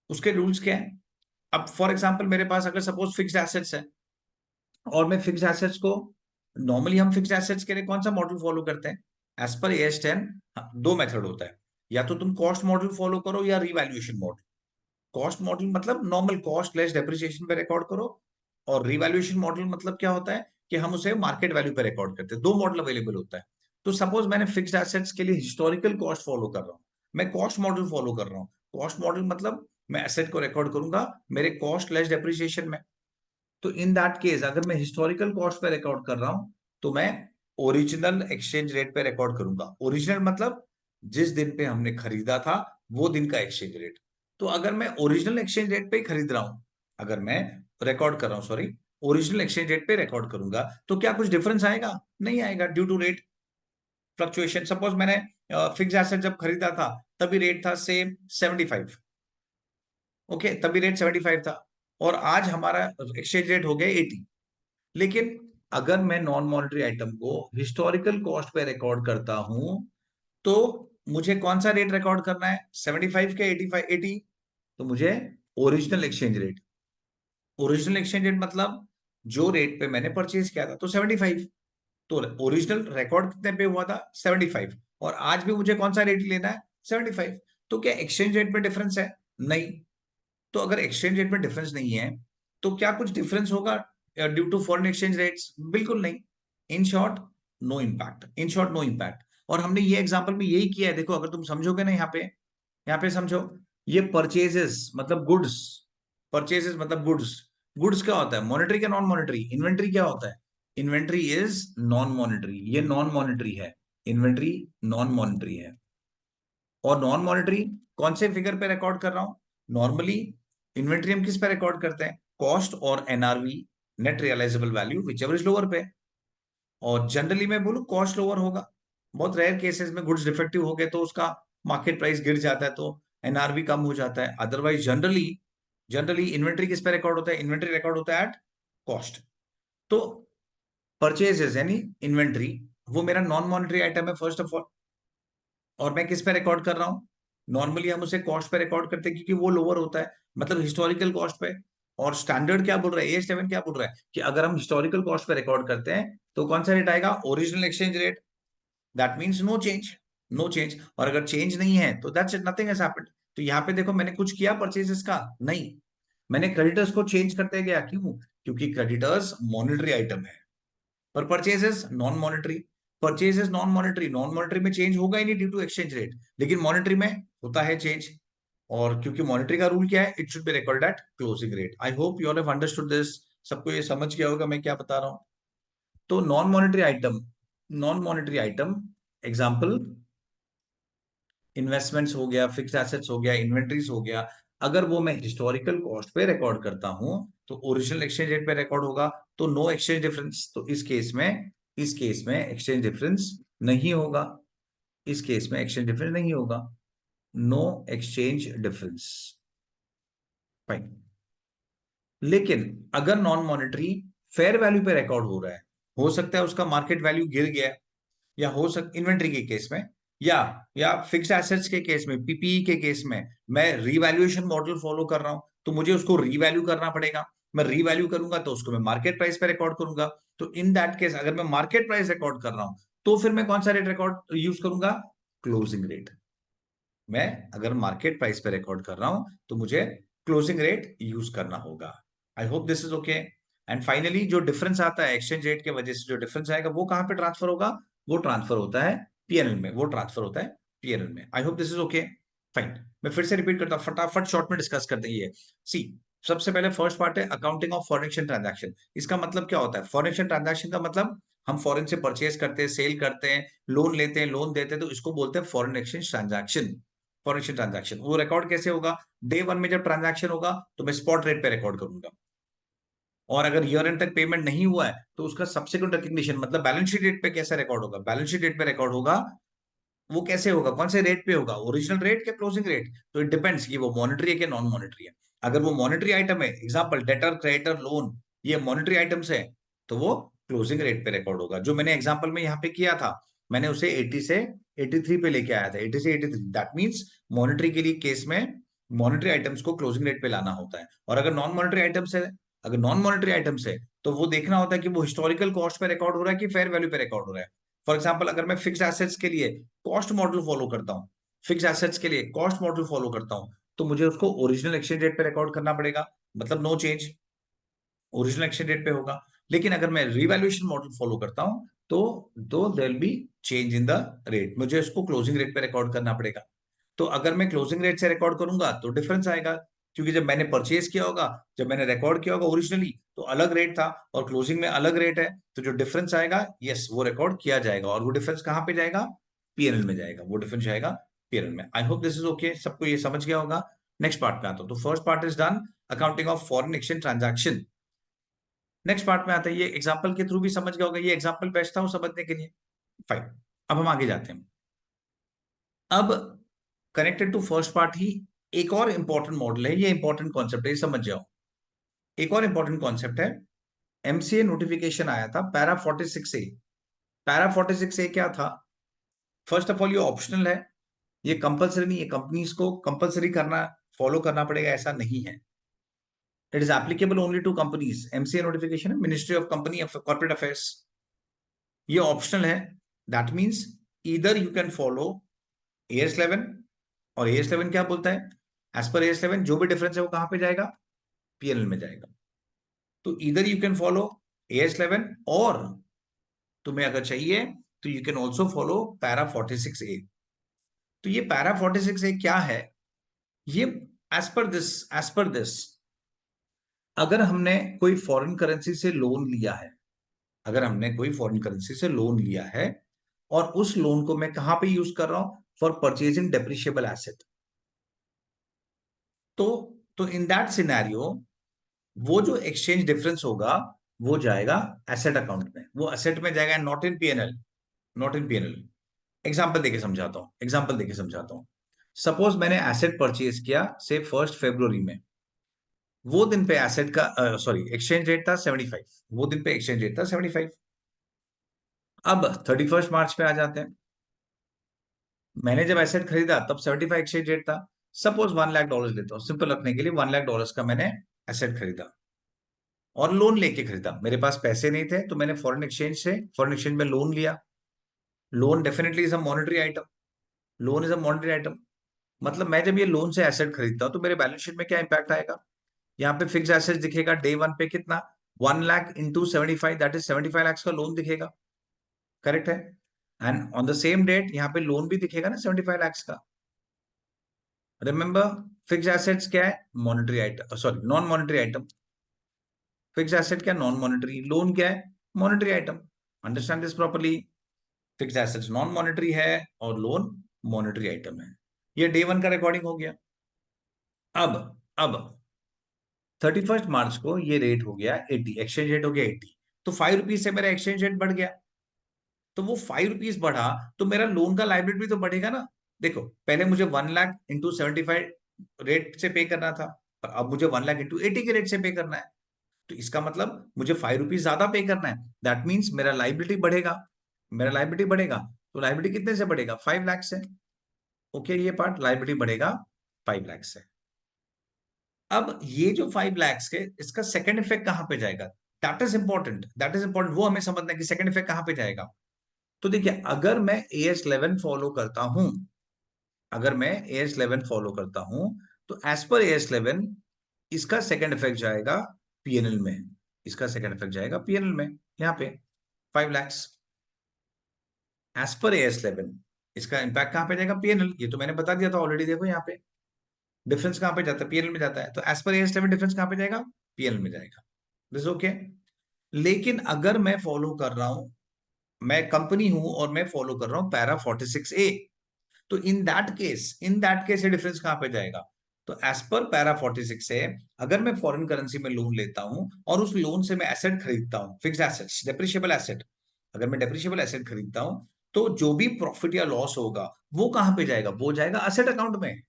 उसके रूल्स क्या है? अब फॉर एग्जाम्पल मेरे पास अगर सपोज फिक्स्ड एसेट्स है, और मैं फिक्स्ड एसेट्स को, नॉर्मली हम फिक्स्ड एसेट्स के लिए कौन सा मॉडल फॉलो करते हैं? एज पर AS10 दो मेथड होता है, या तो तुम कॉस्ट मॉडल फॉलो करो या रिवैल्यूएशन मॉडल। कॉस्ट मॉडल मतलब नॉर्मल कॉस्ट लेस डेप्रिसिएशन पे रिकॉर्ड करो, और रिवैल्यूएशन मॉडल मतलब क्या होता है कि हम उसे मार्केट वैल्यू पे रिकॉर्ड करते हैं। दो मॉडल अवेलेबल होता है। तो सपोज मैंने फिक्स्ड एसेट्स के लिए हिस्टोरिकल कॉस्ट फॉलो कर रहा हूं, मैं कॉस्ट मॉडल फॉलो कर रहा हूं। कॉस्ट मॉडल मतलब मैं एसेट को रिकॉर्ड करूंगा मेरे कॉस्ट लेस डेप्रिसिएशन में। तो इन दैट केस अगर मैं हिस्टोरिकल कॉस्ट पे रिकॉर्ड कर रहा हूं, तो मैं ओरिजिनल एक्सचेंज रेट पे रिकॉर्ड करूंगा। ओरिजिनल मतलब जिस दिन पे हमने खरीदा था वो दिन का एक्सचेंज रेट। तो अगर मैं ओरिजिनल एक्सचेंज रेट पे ही खरीद रहा हूं, अगर मैं रिकॉर्ड कर रहा हूं, सॉरी, ओरिजिनल एक्सचेंज रेट पे रिकॉर्ड करूंगा, तो क्या कुछ डिफरेंस आएगा? नहीं आएगा, due to rate fluctuation. Suppose मैंने फिक्स एसेट जब खरीदा था तभी रेट था सेम 75, ओके, तभी रेट 75 था, और आज हमारा एक्सचेंज रेट हो गया 80। लेकिन अगर मैं नॉन मॉनेटरी आइटम को हिस्टोरिकल कॉस्ट पे रिकॉर्ड करता हूं, तो मुझे कौन सा रेट रिकॉर्ड करना है, 75 के 85, 80? तो मुझे original exchange rate, original exchange rate मतलब जो रेट पे मैंने परचेज किया था, तो 75। तो ओरिजिनल रिकॉर्ड कितने पे हुआ था, 75, और आज भी मुझे कौन सा रेट लेना है, 75। तो क्या एक्सचेंज रेट में डिफरेंस है? नहीं। तो अगर एक्सचेंज रेट में डिफरेंस नहीं है, तो क्या कुछ डिफरेंस होगा due to foreign exchange rates? बिल्कुल नहीं। In short, no impact, in short no impact. और हमने ये एग्जांपल में यही किया है, देखो अगर तुम समझोगे ना, यहाँ पे समझो, ये परचेजेस मतलब गुड्स, परचेजेस मतलब गुड्स। गुड्स क्या होता है, मॉनेटरी क्या नॉन मॉनेटरी? इन्वेंट्री क्या होता है, इन्वेंट्री इज नॉन मॉनेटरी, ये नॉन मॉनेटरी है, इन्वेंट्री नॉन मॉनेटरी है। और नॉन मॉनेटरी कौन से फिगर पे रिकॉर्ड कर रहा हूं? नॉर्मली इन्वेंट्री हम किस पे रिकॉर्ड करते हैं, कॉस्ट और NRV, net realisable value, whichever is lower पे। और जनरली मैं बोलूं कॉस्ट लोअर होगा, बहुत रेयर केसेस में गुड्स डिफेक्टिव हो गए तो उसका मार्केट प्राइस गिर जाता है, तो एनआरवी कम हो जाता है। अदरवाइज जनरली, जनरली इन्वेंट्री किस पे रिकॉर्ड होता है, इन्वेंट्री रिकॉर्ड होता है एट कॉस्ट। तो परचेजेस यानी इन्वेंट्री, वो मेरा नॉन मॉनेटरी आइटम है फर्स्ट ऑफ ऑल, और मैं किस पे रिकॉर्ड कर रहा हूं, नॉर्मली हम उसे कॉस्ट पे रिकॉर्ड करते हैं क्योंकि वो लोअर होता है, मतलब हिस्टोरिकल कॉस्ट पे। और स्टैंडर्ड क्या बोल रहा है, AS7 क्या बोल रहा है कि अगर हम हिस्टोरिकल कॉस्ट पे रिकॉर्ड करते हैं तो कौन सा रेट आएगा, original exchange rate. That means no change, no change. और अगर चेंज नहीं है तो that's it, nothing has happened. तो यहाँ पे देखो मैंने कुछ किया परचेजेस का, नहीं, मैंने क्रेडिटर्स को चेंज करते गया, क्यों? क्योंकि क्रेडिटर्स मॉनेटरी आइटम है पर purchases non monetary. Purchases non monetary, non monetary में चेंज होगा ही नहीं ड्यू टू एक्सचेंज रेट, लेकिन मॉनेटरी में होता है चेंज। और क्योंकि मॉनेटरी का रूल क्या है, it should be record eight closing rate. I hope you all have understood this, सबको ये समझ गया होगा मैं क्या बता रहा हूं। तो non monetary item, non monetary item example investments हो गया, फिक्स्ड एसेट्स हो गया, इन्वेंट्रीज हो गया। अगर वो मैं हिस्टोरिकल कॉस्ट पे रिकॉर्ड करता हूं तो ओरिजिनल एक्सचेंज रेट पे रिकॉर्ड होगा, तो नो एक्सचेंज डिफरेंस। तो इस केस में एक्सचेंज डिफरेंस नहीं होगा, इस केस में एक्सचेंज डिफरेंस नहीं होगा, नो एक्सचेंज डिफरेंस, फाइन। लेकिन अगर नॉन मॉनेटरी फेयर वैल्यू पे रिकॉर्ड हो रहा है, हो सकता है उसका मार्केट वैल्यू गिर गया, या हो सकता इन्वेंट्री के केस में, या फिक्स्ड एसेट्स के केस में, पीपीई के केस में मैं रीवैल्यूएशन मॉडल फॉलो कर रहा हूं, तो मुझे उसको रीवैल्यू करना पड़ेगा। मैं रीवैल्यू करूंगा तो उसको मैं मार्केट प्राइस पे रिकॉर्ड करूंगा। तो इन दैट केस अगर मैं मार्केट प्राइस रिकॉर्ड कर रहा हूं, तो फिर मैं कौन सा रेट रिकॉर्ड यूज करूंगा, क्लोजिंग रेट। मैं अगर मार्केट प्राइस पे रिकॉर्ड कर रहा हूं तो मुझे क्लोजिंग रेट यूज करना होगा। I hope this is okay. And finally जो डिफरेंस आता है एक्सचेंज रेट के वजह से, जो डिफरेंस आएगा वो कहां पे ट्रांसफर होगा, वो ट्रांसफर होता है पीएनएल में, वो ट्रांसफर होता है पीएनएल में। I hope this is okay, fine. मैं फिर से रिपीट करता हूं, फटाफट शॉर्ट में डिस्कस करते हैं ये। सी, सबसे पहले फर्स्ट पार्ट है accounting of foreign exchange transaction. इसका मतलब क्या होता है, फॉरेन एक्सचेंज ट्रांजैक्शन का मतलब हम फॉरेन से परचेज करते हैं, सेल करते हैं, लोन लेते हैं, लोन देते हैं, तो इसको बोलते हैं foreign exchange transaction. Foreign exchange transaction वो रिकॉर्ड कैसे होगा, डे वन में जब ट्रांजैक्शन होगा तो मैं स्पॉट रेट पे रिकॉर्ड करूंगा, और अगर ईयर एंड तक पेमेंट नहीं हुआ है तो उसका सब्सिक्वेंट रिकग्निशन मतलब बैलेंस शीट डेट पे कैसे रिकॉर्ड होगा, बैलेंस शीट डेट पे रिकॉर्ड होगा। वो कैसे होगा, कौन से रेट पे होगा, ओरिजिनल रेट या क्लोजिंग रेट? तो इट डिपेंड्स कि वो मॉनेटरी है कि नॉन मॉनेटरी है। अगर वो मॉनेटरी आइटम है, एग्जांपल डेटर, क्रेडिटर, लोन, ये मॉनेटरी आइटम्स है, तो वो क्लोजिंग रेट पे रिकॉर्ड होगा। जो मैंने एग्जांपल में यहाँ पे किया था, मैंने उसे 80 से 83 पे लेके आया था, 80 से 83, दैट मीन्स मॉनेटरी के लिए केस में मॉनेटरी आइटम्स को क्लोजिंग रेट पे लाना होता है। और अगर नॉन मॉनेटरी आइटम्स है, अगर नॉन मॉनेटरी आइटम्स है, तो वो देखना होता है कि वो हिस्टोरिकल कॉस्ट पे रिकॉर्ड हो रहा है कि फेयर वैल्यू पे रिकॉर्ड हो रहा है। फॉर एग्जाम्पल अगर मैं फिक्स एसेट्स के लिए कॉस्ट मॉडल फॉलो करता हूँ, फिक्स एसेट्स के लिए कॉस्ट मॉडल फॉलो करता हूँ, तो मुझे उसको ओरिजिनल एक्सचेंज रेट पे रिकॉर्ड करना पड़ेगा, मतलब no change, original exchange rate पे होगा। लेकिन अगर मैं रिवैल्यूएशन मॉडल फॉलो करता हूं, तो there will be change in the rate, मुझे उसको क्लोजिंग रेट पे रिकॉर्ड करना पड़ेगा। तो अगर मैं क्लोजिंग रेट से रिकॉर्ड करूंगा तो डिफरेंस आएगा, क्योंकि जब मैंने परचेज किया होगा, जब मैंने रिकॉर्ड किया होगा ओरिजिनली, तो अलग रेट था और क्लोजिंग में अलग रेट है, तो जो डिफरेंस आएगा यस वो रिकॉर्ड किया जाएगा और वो डिफरेंस कहाँ पे जाएगा, पीएनएल में जाएगा, वो डिफरेंस जाएगा पीएनएल में। I hope this is okay, सबको ये समझ गया होगा। नेक्स्ट पार्ट में आता हूं। तो first part is done, accounting of foreign exchange transaction. Next part में आता है, ये एग्जांपल के थ्रू भी समझ गया होगा, ये एग्जांपल बेस्ट था वो समझने के लिए। फाइन, अब हम आगे जाते हैं। अब कनेक्टेड टू फर्स्ट पार्ट ही एक और इंपॉर्टेंट मॉडल है, ये इंपॉर्टेंट कॉन्सेप्ट है, ये समझ जाओ। एक और इंपॉर्टेंट कॉन्सेप्ट है, एमसीए नोटिफिकेशन आया था पैरा 46 ए। पैरा 46 ए क्या था? फर्स्ट ऑफ ऑल ये ऑप्शनल है, ये कंपलसरी नहीं है, कंपनीज को कंपलसरी करना, फॉलो करना पड़ेगा ऐसा नहीं है। It is applicable only to companies. MCA notification है, ministry of company of corporate affairs, ये ऑप्शनल है। That means either you can follow AS 11, और एएस 11 क्या बोलता है, एज पर एएस 11 जो भी डिफरेंस है वो कहां पे जाएगा, पीएनएल में जाएगा। तो इधर यू कैन फॉलो एएस 11, और तुम्हें अगर चाहिए तो you can also follow para 46 ए। तो ये पैरा 46 ए क्या है, ये एज पर दिस अगर हमने कोई फॉरेन करेंसी से लोन लिया है, अगर हमने कोई फॉरेन करेंसी से लोन लिया है और उस लोन को मैं कहां पे यूज कर रहा हूं, फॉर परचेजिंग डेप्रिशिएबल एसेट, तो इन दैट सिनेरियो वो जो एक्सचेंज डिफरेंस होगा वो जाएगा एसेट अकाउंट में, वो एसेट में जाएगा, not in PNL, not in PNL. Example देके समझाता हूं। सपोज मैंने एसेट परचेज किया से 1 फरवरी में, वो दिन पे एसेट का सॉरी एक्सचेंज रेट था 75, वो दिन पे एक्सचेंज रेट था 75। अब 31 मार्च पे आ जाते हैं, मैंने जब एसेट खरीदा तब 75 एक्सचेंज रेट था। सपोज $1 लाख लेता हूं सिंपल रखने के लिए, $1 लाख का मैंने एसेट खरीदा और लोन लेके खरीदा, मेरे पास पैसे नहीं थे तो मैंने फॉरेन एक्सचेंज में लोन लिया। Loan definitely is a monetary item, loan is a monetary item. मतलब मैं जब ये लोन से एसेट खरीदता हूं तो मेरे बैलेंस शीट में क्या इंपैक्ट आएगा, यहाँ पे फिक्स एसेट दिखेगा डे वन पे कितना, 1 lakh into 75, that is 75 lakhs का लोन दिखेगा, करेक्ट है। And on the same date यहाँ पे लोन भी दिखेगा ना 75 lakhs का। रिमेंबर, फिक्स एसेट्स क्या है, monetary item, sorry non monetary item. Fix asset क्या, नॉन मॉनेटरी, लोन क्या है, monetary item. Understand this properly, fix assets non monetary है और लोन मॉनेटरी आइटम है। ये डे वन का रिकॉर्डिंग हो गया। अब 31 मार्च को ये रेट हो गया 80, एक्सचेंज रेट हो गया 80, तो ₹5 से मेरा एक्सचेंज रेट बढ़ गया। तो वो ₹5 बढ़ा तो मेरा लोन का लाइबिलिटी भी तो बढ़ेगा ना। देखो पहले मुझे 1 लाख इंटू 75 रेट से पे करना था, और अब मुझे 1 लाख इंटू 80 के रेट से पे करना है। तो इसका मतलब मुझे ₹5 ज्यादा पे करना है, दैट मीन्स मेरा लाइबिलिटी बढ़ेगा, मेरा लाइबिलिटी बढ़ेगा। तो लाइबिलिटी कितने से बढ़ेगा, 5 लाख से। ओके, ये पार्ट लाइबिलिटी बढ़ेगा 5 लाख से। अब ये जो 5 lakhs के, इसका सेकंड इफेक्ट कहां पे जाएगा, that is important, that is important, वो हमें समझना है कि सेकंड इफेक्ट कहां पे जाएगा। तो देखिए अगर मैं AS11 फॉलो करता हूं, अगर मैं AS11 फॉलो करता हूं, तो एज पर AS11 इसका सेकंड इफेक्ट जाएगा पीएनएल में, इसका सेकंड इफेक्ट जाएगा पीएनएल में, यहाँ पे 5 lakhs एज पर AS11, इसका इंपैक्ट कहां पे जाएगा, पीएनएल। ये तो मैंने बता दिया था ऑलरेडी, देखो यहाँ पे डिफरेंस कहां पे जाता है, पीएनएल में जाता है। तो एज पर AS11 डिफरेंस कहां पे जाएगा, पीएनएल में जाएगा, दिस ओके। लेकिन अगर मैं फॉलो कर रहा हूं, मैं कंपनी हूं और मैं फॉलो कर रहा हूं पैरा 46 ए, तो इन दैट केस ये डिफरेंस कहां पे जाएगा, तो एज पर पैरा 46 ए, अगर मैं फॉरेन करेंसी में लोन लेता हूं और उस लोन से मैं एसेट खरीदता हूं, फिक्स एसेट्स, डेप्रिशिएबल एसेट, अगर मैं डेप्रिशिएबल एसेट खरीदता हूं, तो जो भी प्रॉफिट या लॉस होगा वो कहां पे जाएगा, वो जाएगा असेट अकाउंट में,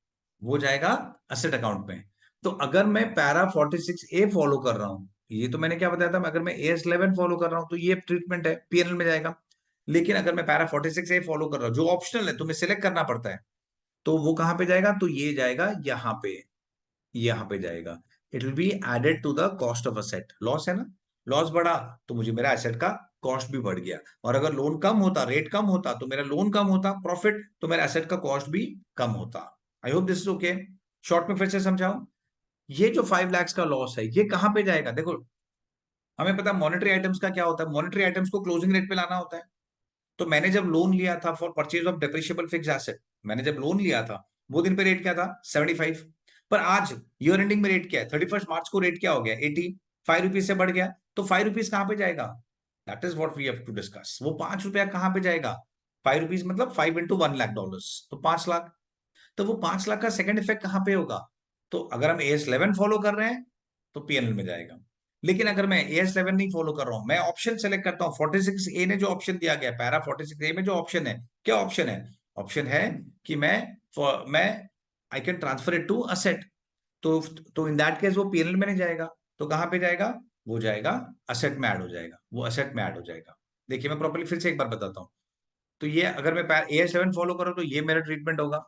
वो जाएगा असेट अकाउंट में। तो अगर मैं पैरा 46 ए फॉलो कर रहा हूं, ये तो मैंने क्या बताया था, अगर मैं AS11 फॉलो कर रहा हूं तो ये ट्रीटमेंट है, पीएनएल में जाएगा। लेकिन अगर मैं पैरा 46 ए फॉलो कर रहा हूं जो ऑप्शनल है, तुम्हें सिलेक्ट करना पड़ता है, तो वो कहां पे जाएगा, तो ये जाएगा यहाँ पे, यहाँ पे जाएगा। It will be added to the cost of asset. Loss है ना, लॉस बढ़ा तो मुझे मेरा एसेट का कॉस्ट भी बढ़ गया, और अगर लोन कम होता, रेट कम होता, तो मेरा लोन कम होता, प्रॉफिट, तो मेरा एसेट का कॉस्ट भी कम होता। I hope this is okay. Short में फिर से समझाऊं, ये जो 5 lakhs का लॉस है ये कहां पे जाएगा, देखो हमें पता है मॉनेटरी आइटम्स का क्या होता है, मॉनेटरी आइटम्स को क्लोजिंग रेट पे लाना होता है। तो मैंने जब लोन लिया था for purchase of depreciable fix asset, मैंने जब लोन लिया था वो दिन पे रेट क्या था, 75। पर आज ईयर एंडिंग में रेट क्या है, 31 मार्च को रेट क्या हो गया, 85 रुपीज से बढ़ गया, तो 5 रुपीज कहां पे जाएगा, that is what we have to discuss. वो 5 रुपया कहां पे जाएगा, 5 रुपीज मतलब 5 into 1 लाख डॉलर्स, तो 5 लाख। तो वो 5 लाख का सेकंड इफेक्ट कहां पे होगा, तो अगर हम AS11 फॉलो कर रहे हैं तो PNL में जाएगा। लेकिन अगर मैं AS11 नहीं फॉलो कर रहा हूं, मैं ऑप्शन सेलेक्ट करता हूं, 46A ने जो ऑप्शन दिया गया, पैरा 46A में जो ऑप्शन है, क्या ऑप्शन है, ऑप्शन है कि मैं I can transfer it to asset. तो इन दैट केस वो PNL में नहीं जाएगा, तो कहां पे जाएगा, वो जाएगा असेट में ऐड हो जाएगा, वो असेट में ऐड हो जाएगा। देखिए मैं प्रॉपर्ली फिर से एक बार बताता हूं। तो ये अगर मैं AS11 फॉलो कर रहा हूं तो ये मेरा ट्रीटमेंट होगा।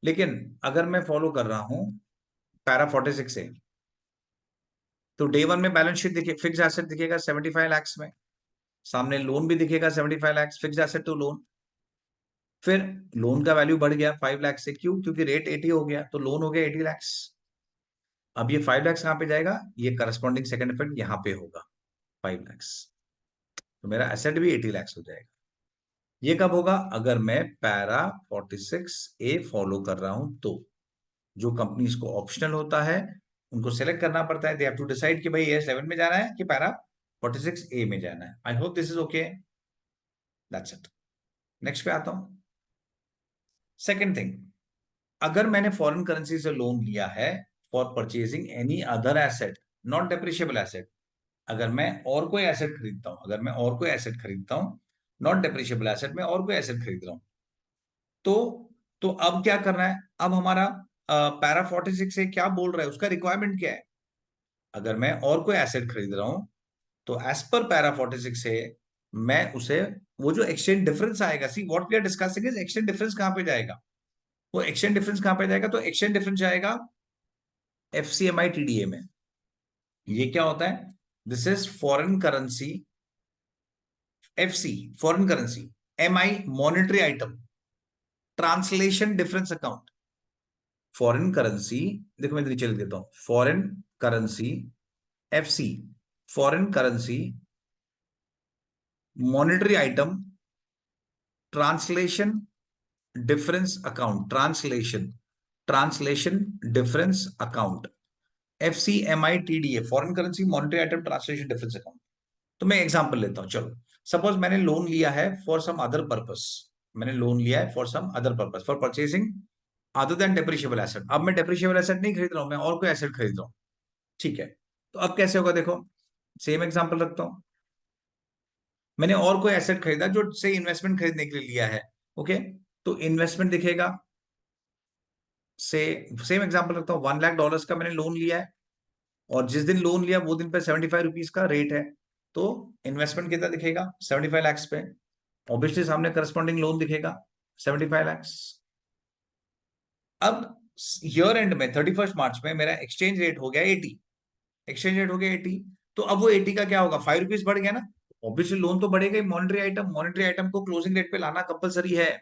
लेकिन अगर मैं फॉलो कर रहा हूं पैरा 46 से, तो डे वन में बैलेंस शीट दिखे, फिक्स एसेट दिखेगा 75 lakhs में, सामने लोन भी दिखेगा 75 lakhs, fix asset to loan. फिर लोन का वैल्यू बढ़ गया 5 लाख से, क्यों, क्योंकि रेट 80 हो गया, तो लोन हो गया 80 lakhs। अब ये 5 lakhs कहां पे जाएगा, ये करस्पॉन्डिंग सेकंड इफेक्ट यहां पे होगा 5 lakhs, तो मेरा एसेट भी 80 lakhs हो जाएगा। ये कब होगा, अगर मैं पैरा 46A फॉलो कर रहा हूं तो। जो कंपनीज को ऑप्शनल होता है उनको सेलेक्ट करना पड़ता है, दे हैव टू डिसाइड कि भाई AS11 में जाना है कि पैरा 46A में जाना है। I hope this is okay, that's it. Next पे आता हूं। सेकंड थिंग, अगर मैंने फॉरेन करेंसी से लोन लिया है for purchasing any other asset, not depreciable asset, अगर मैं और कोई एसेट खरीदता हूं, अगर मैं और कोई एसेट खरीदता हूं, नॉट डेप्रिशिएबल एसेट में और कोई एसेट खरीद रहा हूं, तो तो अब क्या करना है, अब हमारा पैरा 46 से क्या बोल रहा है, उसका रिक्वायरमेंट क्या है। अगर मैं और कोई एसेट खरीद रहा हूं तो एज पर पैरा 46 से मैं उसे, वो जो एक्सचेंज डिफरेंस आएगा, see what we are discussing is exchange difference कहां पे जाएगा, वो एक्सचेंज डिफरेंस कहां पे जाएगा, तो एक्सचेंज डिफरेंस जाएगा FCMI TDA में। ये क्या होता है, this is foreign currency, FC foreign currency, MI monetary item, translation difference account. Foreign currency, देखो मैं नीचे लिख देता हूं, foreign currency FC, foreign currency monetary item, translation difference account, translation difference account, FCMITDA, foreign currency monetary item translation difference account. तो मैं example लेता हूं, चलो सपोज मैंने लोन लिया है फॉर सम अदर पर्पस, मैंने लोन लिया है for some other purpose, for purchasing other than depreciable asset. अब मैं डेप्रिशिएबल एसेट नहीं खरीद रहा हूं, मैं और कोई एसेट खरीद रहा हूं, ठीक है। तो अब कैसे होगा, देखो सेम एग्जांपल रखता हूं, मैंने और कोई एसेट खरीदा जो से इन्वेस्टमेंट खरीदने के लिए लिया है, ओके। तो इन्वेस्टमेंट दिखेगा, से सेम एग्जांपल रखता हूँ, $1 लाख का मैंने लोन लिया है, और जिस दिन लोन लिया वो दिन पे 75 रुपीज का रेट है, तो इन्वेस्टमेंट कितना दिखेगा 75 lakhs पे, ऑब्वियसली सामने करस्पॉन्डिंग लोन दिखेगा 75 lakhs। अब ईयर एंड में 31 मार्च में मेरा एक्सचेंज रेट हो गया 80, एक्सचेंज रेट हो गया 80, तो अब वो 80 का क्या होगा, 5 रुपीज बढ़ गया ना, ऑब्वियसली लोन तो बढ़ेगा ही, मॉनेटरी आइटम को क्लोजिंग रेट पे लाना कंपलसरी है।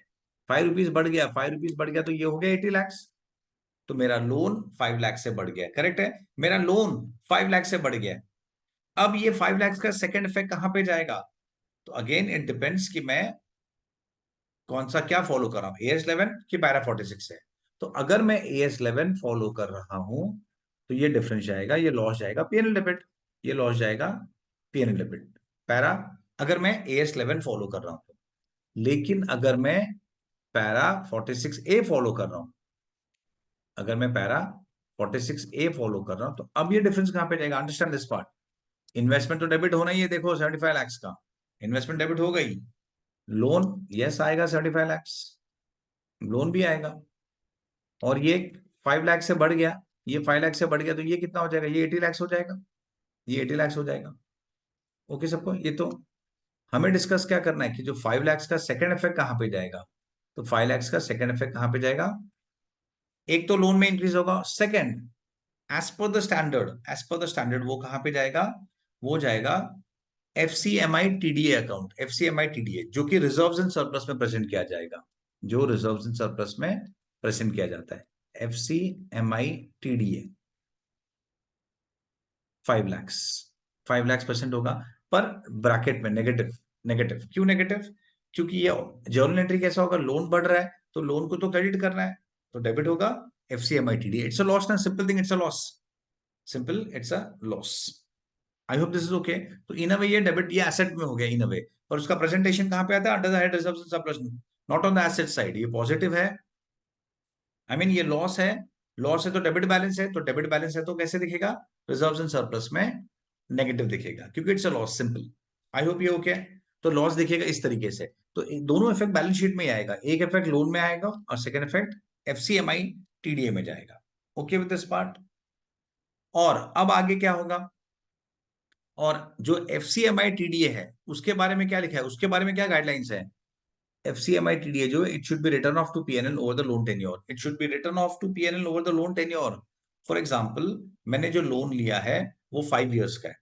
5 रुपीज बढ़ गया, 5 रुपीज बढ़ गया, तो ये हो गया 80 lakhs। तो मेरा लोन 5 लाख से बढ़ गया, करेक्ट है, मेरा लोन 5 लाख से बढ़ गया। अब ये 5 लाख का सेकंड इफेक्ट कहां पे जाएगा, तो अगेन इट डिपेंड्स कि मैं कौन सा क्या फॉलो कर रहा हूं, AS11 कि पैरा 46 है। तो अगर मैं AS11 फॉलो कर रहा हूं तो ये डिफरेंस जाएगा, ये लॉस जाएगा PNL डेबिट, ये लॉस जाएगा PNL डेबिट, पैरा, अगर मैं AS11 फॉलो कर रहा हूं। लेकिन अगर मैं पैरा 46A फॉलो कर रहा हूं, अगर मैं पैरा 46A फॉलो कर रहा हूं, तो अब ये डिफरेंस कहां पे जाएगा, अंडरस्टैंड दिस पार्ट। इन्वेस्टमेंट तो डेबिट होना ही है, देखो 75 lakhs का इन्वेस्टमेंट डेबिट हो गई, लोन यस आएगा 75 lakhs, लोन भी आएगा, और ये 5 लाख से बढ़ गया, ये 5 लाख से बढ़ गया, तो ये कितना हो जाएगा, ये 80 lakhs हो जाएगा, ये 80 lakhs हो जाएगा। ओके सबको, ये तो हमें डिस्कस क्या करना है कि जो 5 lakhs का सेकंड इफेक्ट कहां पे जाएगा, तो 5 lakhs का सेकंड इफेक्ट कहां पे जाएगा, एक तो लोन में इंक्रीज होगा, second as per the standard वो कहां पे जाएगा, वो जाएगा FCMI TDA account, FCMI TDA जो कि रिजर्व्स एंड सरप्लस में प्रेजेंट किया जाएगा, जो रिजर्व्स एंड सरप्लस में प्रेजेंट किया जाता है, FCMI TDA 5 lakhs, 5 lakhs percent होगा, पर ब्रैकेट में नेगेटिव, नेगेटिव क्यों नेगेटिव, क्योंकि ये जर्नल एंट्री कैसा होगा, लोन बढ़ रहा है तो लोन को तो क्रेडिट करना है, तो डेबिट होगा, FCMITD, इट्स अ लॉस ना, simple thing, it's a loss, simple, it's a loss. I hope this is okay. तो इन अ वे ये डेबिट, ये एसेट में हो गया इन अ वे, और उसका प्रेजेंटेशन कहां पे आता है? Under the head reserves and surplus, not on the asset side. ये पॉजिटिव है, आई मीन ये लॉस है, लॉस है तो डेबिट बैलेंस है, तो डेबिट बैलेंस है तो कैसे दिखेगा? रिजर्व्स एंड सरप्लस में नेगेटिव दिखेगा, क्योंकि it's a loss, simple. I hope ये ओके। तो लॉस दिखेगा इस तरीके से। तो दोनों इफेक्ट बैलेंस शीट में ही आएगा, एक इफेक्ट लोन में आएगा और सेकंड इफेक्ट एफसीएमआई टीडीए में जाएगा। Okay with this part. और अब आगे क्या होगा? और जो एफसीएमआई टीडीए है उसके बारे में क्या लिखा है, उसके बारे में क्या गाइडलाइंस है? FCMI TDA जो है, it should be written off to PNL over the loan tenure. It should be written off to PNL over the loan tenure. For example, मैंने जो लोन लिया है वो 5 years का है,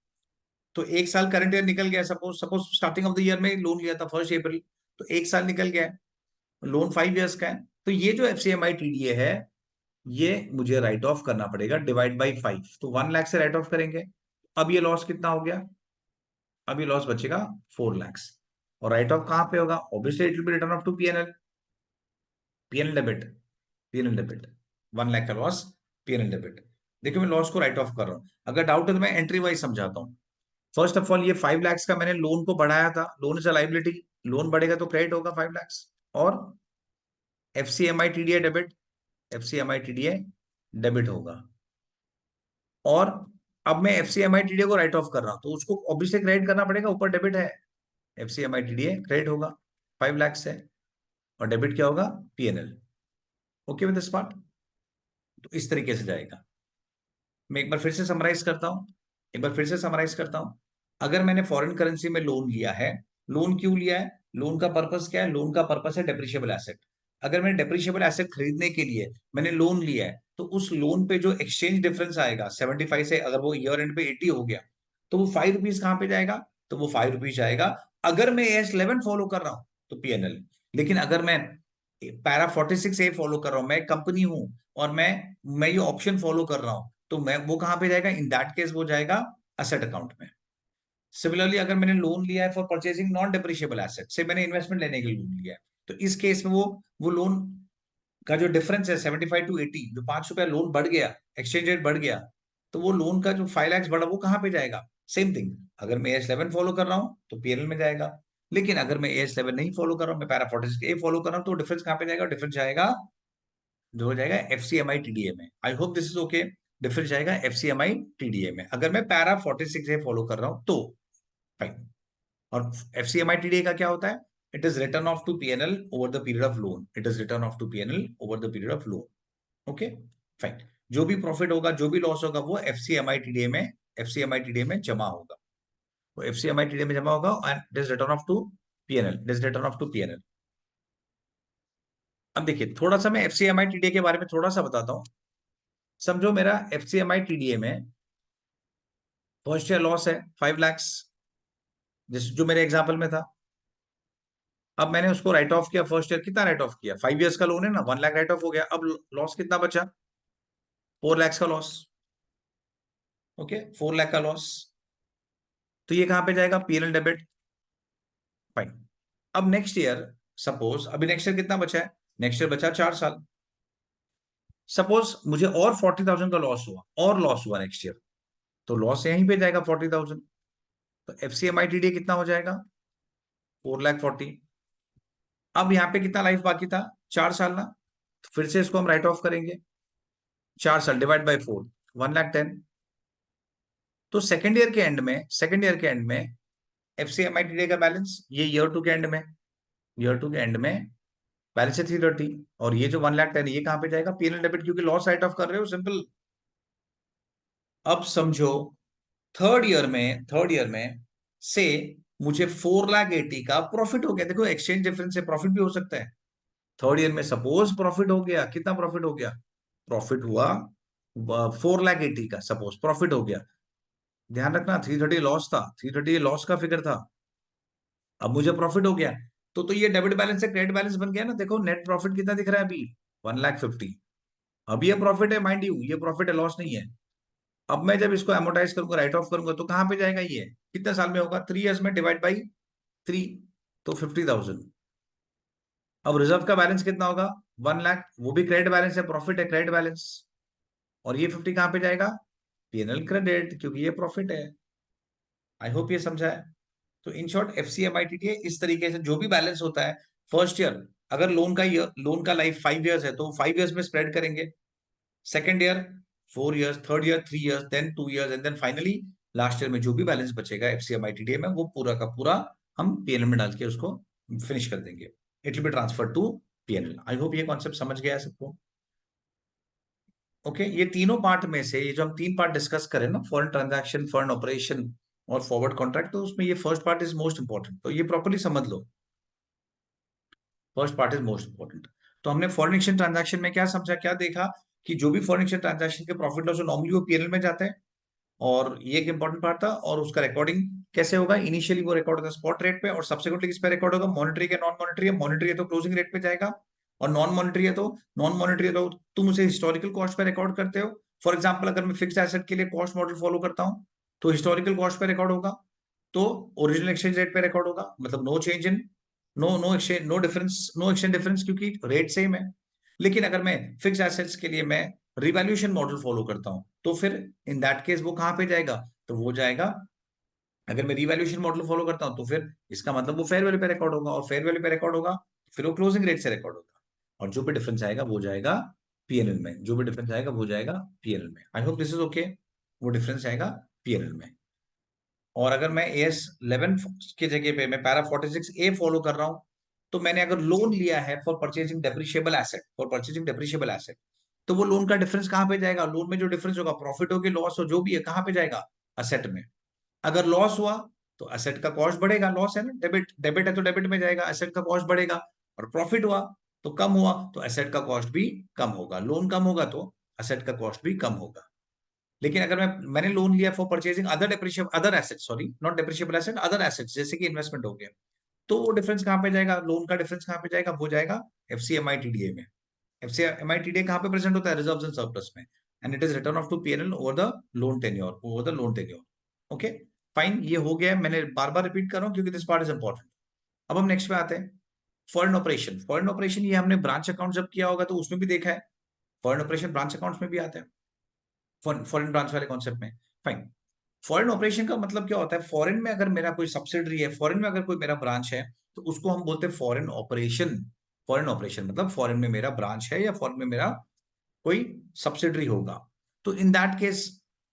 तो एक साल करंट ईयर निकल गया, suppose suppose starting of the year में लोन लिया था 1 अप्रैल, तो एक साल निकल गया, लोन 5 years का है, तो ये जो FCMI TDA है ये मुझे राइट ऑफ करना पड़ेगा, डिवाइड बाई 5, तो 1 लाख से राइट ऑफ करेंगे। अब ये लॉस कितना हो गया? अब ये लॉस बचेगा 4 lakhs। और राइट ऑफ कहां पे होगा? Obviously it will be written off to PNL, PNL debit, PNL debit, 1 lakh का लॉस, पीएनएल डेबिट। देखिए मैं लॉस को राइट ऑफ कर रहा हूं, अगर डाउट है तो मैं एंट्री वाइज समझाता हूं। फर्स्ट ऑफ ऑल ये 5 lakhs का मैंने लोन को बढ़ाया था, loan is a liability, loan बढ़ेगा तो क्रेडिट होगा 5 lakhs। और एफसीएमआई टीडीए डेबिट, एफसीएमआई टीडीए डेबिट होगा। और अब मैं एफसीएमआई टीडीए को राइट ऑफ कर रहा हूं, तो उसको ऑब्वियसली क्रेडिट करना पड़ेगा, ऊपर डेबिट है, एफसीएमआई टीडीए क्रेडिट होगा 5 lakhs से, और डेबिट क्या होगा? PNL. Okay with this part. तो इस तरीके से जाएगा। मैं एक बार फिर से समराइज करता हूं, एक बार फिर से समराइज करता हूं। अगर मैंने फॉरेन करेंसी में लोन लिया है, लोन क्यों लिया है? लोन का पर्पस क्या है? लोन का पर्पस है डेप्रिशिएबल एसेट। अगर मैंने डेप्रिशिएबल एसेट खरीदने के लिए मैंने लोन लिया है, तो उस लोन पे जो एक्सचेंज डिफरेंस आएगा 75 से, अगर वो ईयर एंड पे 80 हो गया, तो वो 5 रुपीज कहां पे जाएगा? तो वो 5 रुपीज जाएगा अगर मैं AS11 फॉलो कर रहा हूं तो पीएनएल। लेकिन अगर मैं पैरा 46A फॉलो कर रहा हूं, मैं कंपनी हूं और मैं ये ऑप्शन फॉलो कर रहा हूं, तो मैं वो कहां पे जाएगा? इन दैट केस वो जाएगा असेट अकाउंट में। सिमिलरली अगर मैंने लोन लिया है for purchasing non depreciable asset, से मैंने इन्वेस्टमेंट लेने के लिए लोन लिया है, तो इस केस में वो लोन का जो डिफरेंस है 75 to 80, जो 5 रुपया लोन बढ़ गया, एक्सचेंज रेट बढ़ गया, तो वो लोन का जो 5 lakhs बढ़ा वो कहां पे जाएगा? सेम थिंग, अगर मैं AS11 फॉलो कर रहा हूं तो पीएनएल में जाएगा, लेकिन अगर मैं AS11 नहीं फॉलो कर रहा हूं, मैं पैरा 46A फॉलो कर रहा हूं, तो डिफरेंस कहां पे जाएगा? डिफरेंस जाएगा, जो हो जाएगा एफसीएमआई टीडीए में। I hope this is okay. Difference जाएगा एफसीएमआई टीडीए में, अगर मैं पैरा 46A फॉलो कर रहा हूं तो फाइन। और एफसीएमआई टीडीए का क्या होता है? It is written off to PNL over the period of loan, it is written off to PNL over the period of loan. Okay fine. जो भी प्रॉफिट होगा, जो भी लॉस होगा, वो एफसीएमआई टीडीए में, एफसीएमआई टीडीए में जमा होगा, वो एफसीएमआई टीडीए में जमा होगा, and it is written off to PNL, it is written off to PNL. अब देखिए थोड़ा सा मैं एफसीएमआई टीडीए के बारे में थोड़ा सा बताता हूं। समझो मेरा एफसीएमआई टीडीए में फर्स्ट ईयर लॉस है 5 lakhs, जिस जो मेरे एग्जाम्पल में था। अब मैंने उसको राइट ऑफ किया, फर्स्ट ईयर कितना राइट ऑफ किया? 5 years का लोन है ना, 1 लाख राइट ऑफ हो गया। अब लॉस कितना बचा? 4 lakhs का लॉस। ओके, 4 लाख का लॉस, तो ये कहां पे जाएगा? PNL debit. फाइन। अब नेक्स्ट ईयर, सपोज अभी नेक्स्ट ईयर कितना बचा है? नेक्स्ट ईयर बचा 4 साल। सपोज मुझे और 40,000 का लॉस हुआ, और लॉस हुआ नेक्स्ट ईयर, तो लॉस यहीं पे जाएगा 40,000। तो एफसीएमआईटीडी कितना हो जाएगा? 4 लाख 40। अब यहाँ पे कितना लाइफ बाकी था? 4 साल ना, तो फिर से इसको हम राइट ऑफ करेंगे, 4 साल डिवाइड बाई 4, 1 लाख 10। तो सेकेंड ईयर के एंड में, सेकेंड ईयर के एंड में एफसीएमआईटीडी का बैलेंस, ये ईयर टू के एंड में, ईयर टू के एंड में बैलेंस है 330, और ये जो 1 लाख 10 ये कहां पे जाएगा? पीएनएल डेबिट, क्योंकि लॉस राइट ऑफ कर रहे हो, सिंपल। अब समझो थर्ड ईयर में से मुझे 4 लाख 80 का प्रॉफिट हो गया। देखो एक्सचेंज डिफरेंस से प्रॉफिट भी हो सकता है। थर्ड ईयर में सपोज प्रॉफिट हो गया, कितना प्रॉफिट हो गया? प्रॉफिट हुआ 4 लाख 80 का, सपोज प्रॉफिट हो गया। ध्यान रखना 330 लॉस था, 330 लॉस का फिगर था, अब मुझे प्रॉफिट हो गया, तो ये डेबिट बैलेंस से क्रेडिट बैलेंस बन गया ना। देखो नेट प्रॉफिट कितना दिख रहा है अभी? 1 लाख 50। अब ये प्रॉफिट है, माइंड यू, ये प्रॉफिट है, लॉस नहीं है। अब मैं जब इसको एमोटाइज करूंगा, राइट ऑफ करूंगा, तो कहां पे जाएगा? ये कितने साल में होगा? 3 years में, डिवाइड बाई 3, तो 50,000। अब रिजर्व का बैलेंस कितना होगा? 1 लाख, वो भी क्रेडिट बैलेंस है, प्रॉफिट है, क्रेडिट बैलेंस। और ये 50 कहां पे जाएगा? पीएनएल क्रेडिट, क्योंकि ये प्रॉफिट है। आई होप ये समझा है। तो इन शॉर्ट एफसीएमआईटीडीए इस तरीके से जो भी बैलेंस होता है फर्स्ट ईयर, अगर लोन का लाइफ 5 इयर्स है तो 5 इयर्स में स्प्रेड करेंगे। Second year 4 years, third year 3 years, then 2 years, and then finally last year में जो भी बैलेंस बचेगा एफसीएमआईटीडीए में, वो पूरा का पूरा हम पीएनएल में डाल के उसको फिनिश कर देंगे। It will be transfer to PNL. I hope ये कॉन्सेप्ट समझ गया है सबको। ओके, ये तीनों पार्ट में से ये जो हम 3 पार्ट डिस्कस करें ना, फॉरेन ट्रांजैक्शन, फॉरेन ऑपरेशन और फॉरवर्ड कॉन्ट्रैक्ट, तो उसमें ये first part is most important, तो ये प्रॉपर्ली समझ लो। First part is most important. तो हमने फॉरेन एक्सचेंज ट्रांजैक्शन में क्या समझा, क्या देखा, कि जो भी फॉरेन एक्सचेंज ट्रांजैक्शन के प्रॉफिट लॉस नॉर्मली वो पीएनएल में जाते हैं, और ये एक इंपॉर्टेंट पार्ट था। और उसका रिकॉर्डिंग कैसे होगा? इनिशियली वो रिकॉर्ड होगा स्पॉट रेट पे, और सब्सिक्वेंटली किस पे रिकॉर्ड होगा? मॉनिटरी के नॉन मॉनिटरी है, मॉनिटरी है तो क्लोजिंग रेट पे जाएगा, और नॉन मॉनिटरी है तो तुम उसे हिस्टोरिकल कॉस्ट पे रिकॉर्ड करते हो। फॉर एग्जाम्पल, अगर मैं फिक्स एसेट के लिए कॉस्ट मॉडल फॉलो करता हूं तो हिस्टोरिकल कॉस्ट पे रिकॉर्ड होगा, तो ओरिजिनल एक्सचेंज रेट पे रिकॉर्ड होगा, मतलब no change in, no exchange, no exchange difference, क्योंकि रेट सेम है। लेकिन अगर मैं फिक्स एसेट्स के लिए मैं रिवैल्यूएशन मॉडल फॉलो करता हूं, तो फिर इन दैट केस वो कहां पे जाएगा? तो वो जाएगा, अगर मैं रिवैल्यूएशन मॉडल फॉलो करता हूं तो फिर इसका मतलब वो फेयर वैल्यू पे रिकॉर्ड होगा, और फेयर वैल्यू पे रिकॉर्ड होगा फिर वो क्लोजिंग रेट से रिकॉर्ड होगा, और जो भी डिफरेंस आएगा वो जाएगा पीएनएल में, जो भी डिफरेंस आएगा वो जाएगा पीएनएल में। I hope this is okay. वो डिफरेंस आएगा पीएनएल में। और अगर मैं AS11 की जगह पे मैं पैरा 46A फॉलो कर रहा हूं, तो मैंने अगर लोन लिया है फॉर परचेजिंग डेप्रिशिएबल एसेट, तो वो लोन का डिफरेंस कहां पे जाएगा? लोन में जो डिफरेंस होगा, प्रॉफिट हो कि लॉस हो, जो भी है, कहां पे जाएगा? असेट में। अगर लॉस हुआ तो असेट का कॉस्ट बढ़ेगा, लॉस है ना, डेबिट डेबिट है तो डेबिट में जाएगा, असेट का कॉस्ट बढ़ेगा। और प्रॉफिट हुआ तो कम हुआ तो असेट का कॉस्ट भी कम होगा, लोन कम होगा तो असेट का कॉस्ट भी कम होगा। लेकिन अगर मैंने लोन लिया for purchasing other asset, sorry not depreciable asset, other assets, जैसे कि इन्वेस्टमेंट हो गया, तो वो डिफरेंस कहां पे जाएगा? लोन का डिफरेंस कहां पे जाएगा? वो जाएगा एफसीएमआईटीडीए में। एफसीएमआईटीडीए कहां पे प्रेजेंट होता है? रिजर्व्स एंड सरप्लस में, and it is written off to PNL over the loan tenure. Okay, fine, ये हो गया। मैंने बार बार रिपीट कर रहा हूं क्योंकि दिस पार्ट इज इंपॉर्टेंट। अब हम नेक्स्ट पे आते हैं, फॉरेन ऑपरेशन ये हमने ब्रांच अकाउंट जब किया होगा तो उसमें भी देखा है, फॉरेन ऑपरेशन ब्रांच अकाउंट्स में भी आता है, फॉरेन ब्रांच वाले कॉन्सेप्ट में। फाइन, फॉरेन ऑपरेशन का मतलब क्या होता है? फॉरेन में अगर मेरा कोई सब्सिडरी है, फॉरेन में अगर कोई मेरा ब्रांच है, तो उसको हम बोलते हैं फॉरेन ऑपरेशन। फॉरेन ऑपरेशन मतलब फॉरेन में मेरा ब्रांच है या फॉरेन में मेरा कोई सब्सिडरी होगा। तो in that case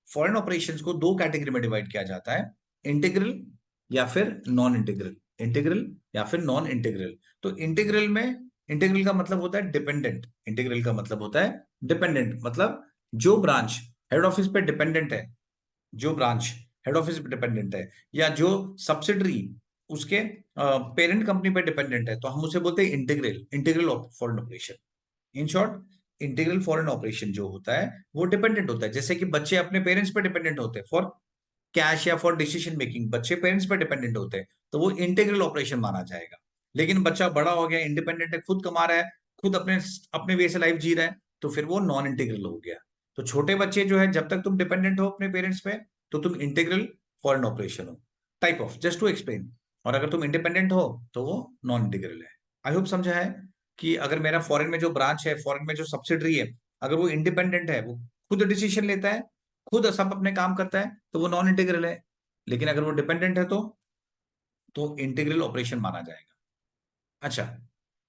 foreign operations को 2 कैटेगरी में डिवाइड किया जाता है, इंटीग्रल या फिर नॉन इंटीग्रल। इंटीग्रल या फिर नॉन इंटीग्रल। तो इंटीग्रल का मतलब होता है डिपेंडेंट। इंटीग्रल का मतलब होता है डिपेंडेंट, मतलब जो ब्रांच हेड ऑफिस पे डिपेंडेंट है, जो ब्रांच हेड ऑफिस पे डिपेंडेंट है, या जो सब्सिडरी उसके पेरेंट कंपनी पे डिपेंडेंट है, तो हम उसे बोलते हैं integral, integral of foreign operation. In short, integral foreign operation जो होता है वो डिपेंडेंट होता है, जैसे कि बच्चे अपने पेरेंट्स पे डिपेंडेंट होते हैं फॉर कैश या फॉर डिसीजन मेकिंग, बच्चे पेरेंट्स पे डिपेंडेंट होते हैं, तो वो इंटीग्रल ऑपरेशन माना जाएगा। लेकिन बच्चा बड़ा हो गया, इंडिपेंडेंट है, खुद कमा रहा है, खुद अपने अपने वे से लाइफ जी रहा है, तो फिर वो नॉन इंटीग्रल हो गया। तो छोटे बच्चे जो है, जब तक तुम डिपेंडेंट हो अपने पेरेंट्स पे, तो तुम इंटीग्रल फॉरेन ऑपरेशन हो, type of, just to explain. और अगर तुम इंडिपेंडेंट हो तो वो नॉन इंटीग्रल है। आई होप समझा है कि अगर मेरा फॉरेन में जो ब्रांच है, फॉरेन में जो सब्सिडरी है, अगर वो इंडिपेंडेंट है, वो खुद डिसीजन लेता है, खुद सब अपने काम करता है, तो वो नॉन इंटीग्रल है। लेकिन अगर वो डिपेंडेंट है तो इंटीग्रल ऑपरेशन माना जाएगा। अच्छा,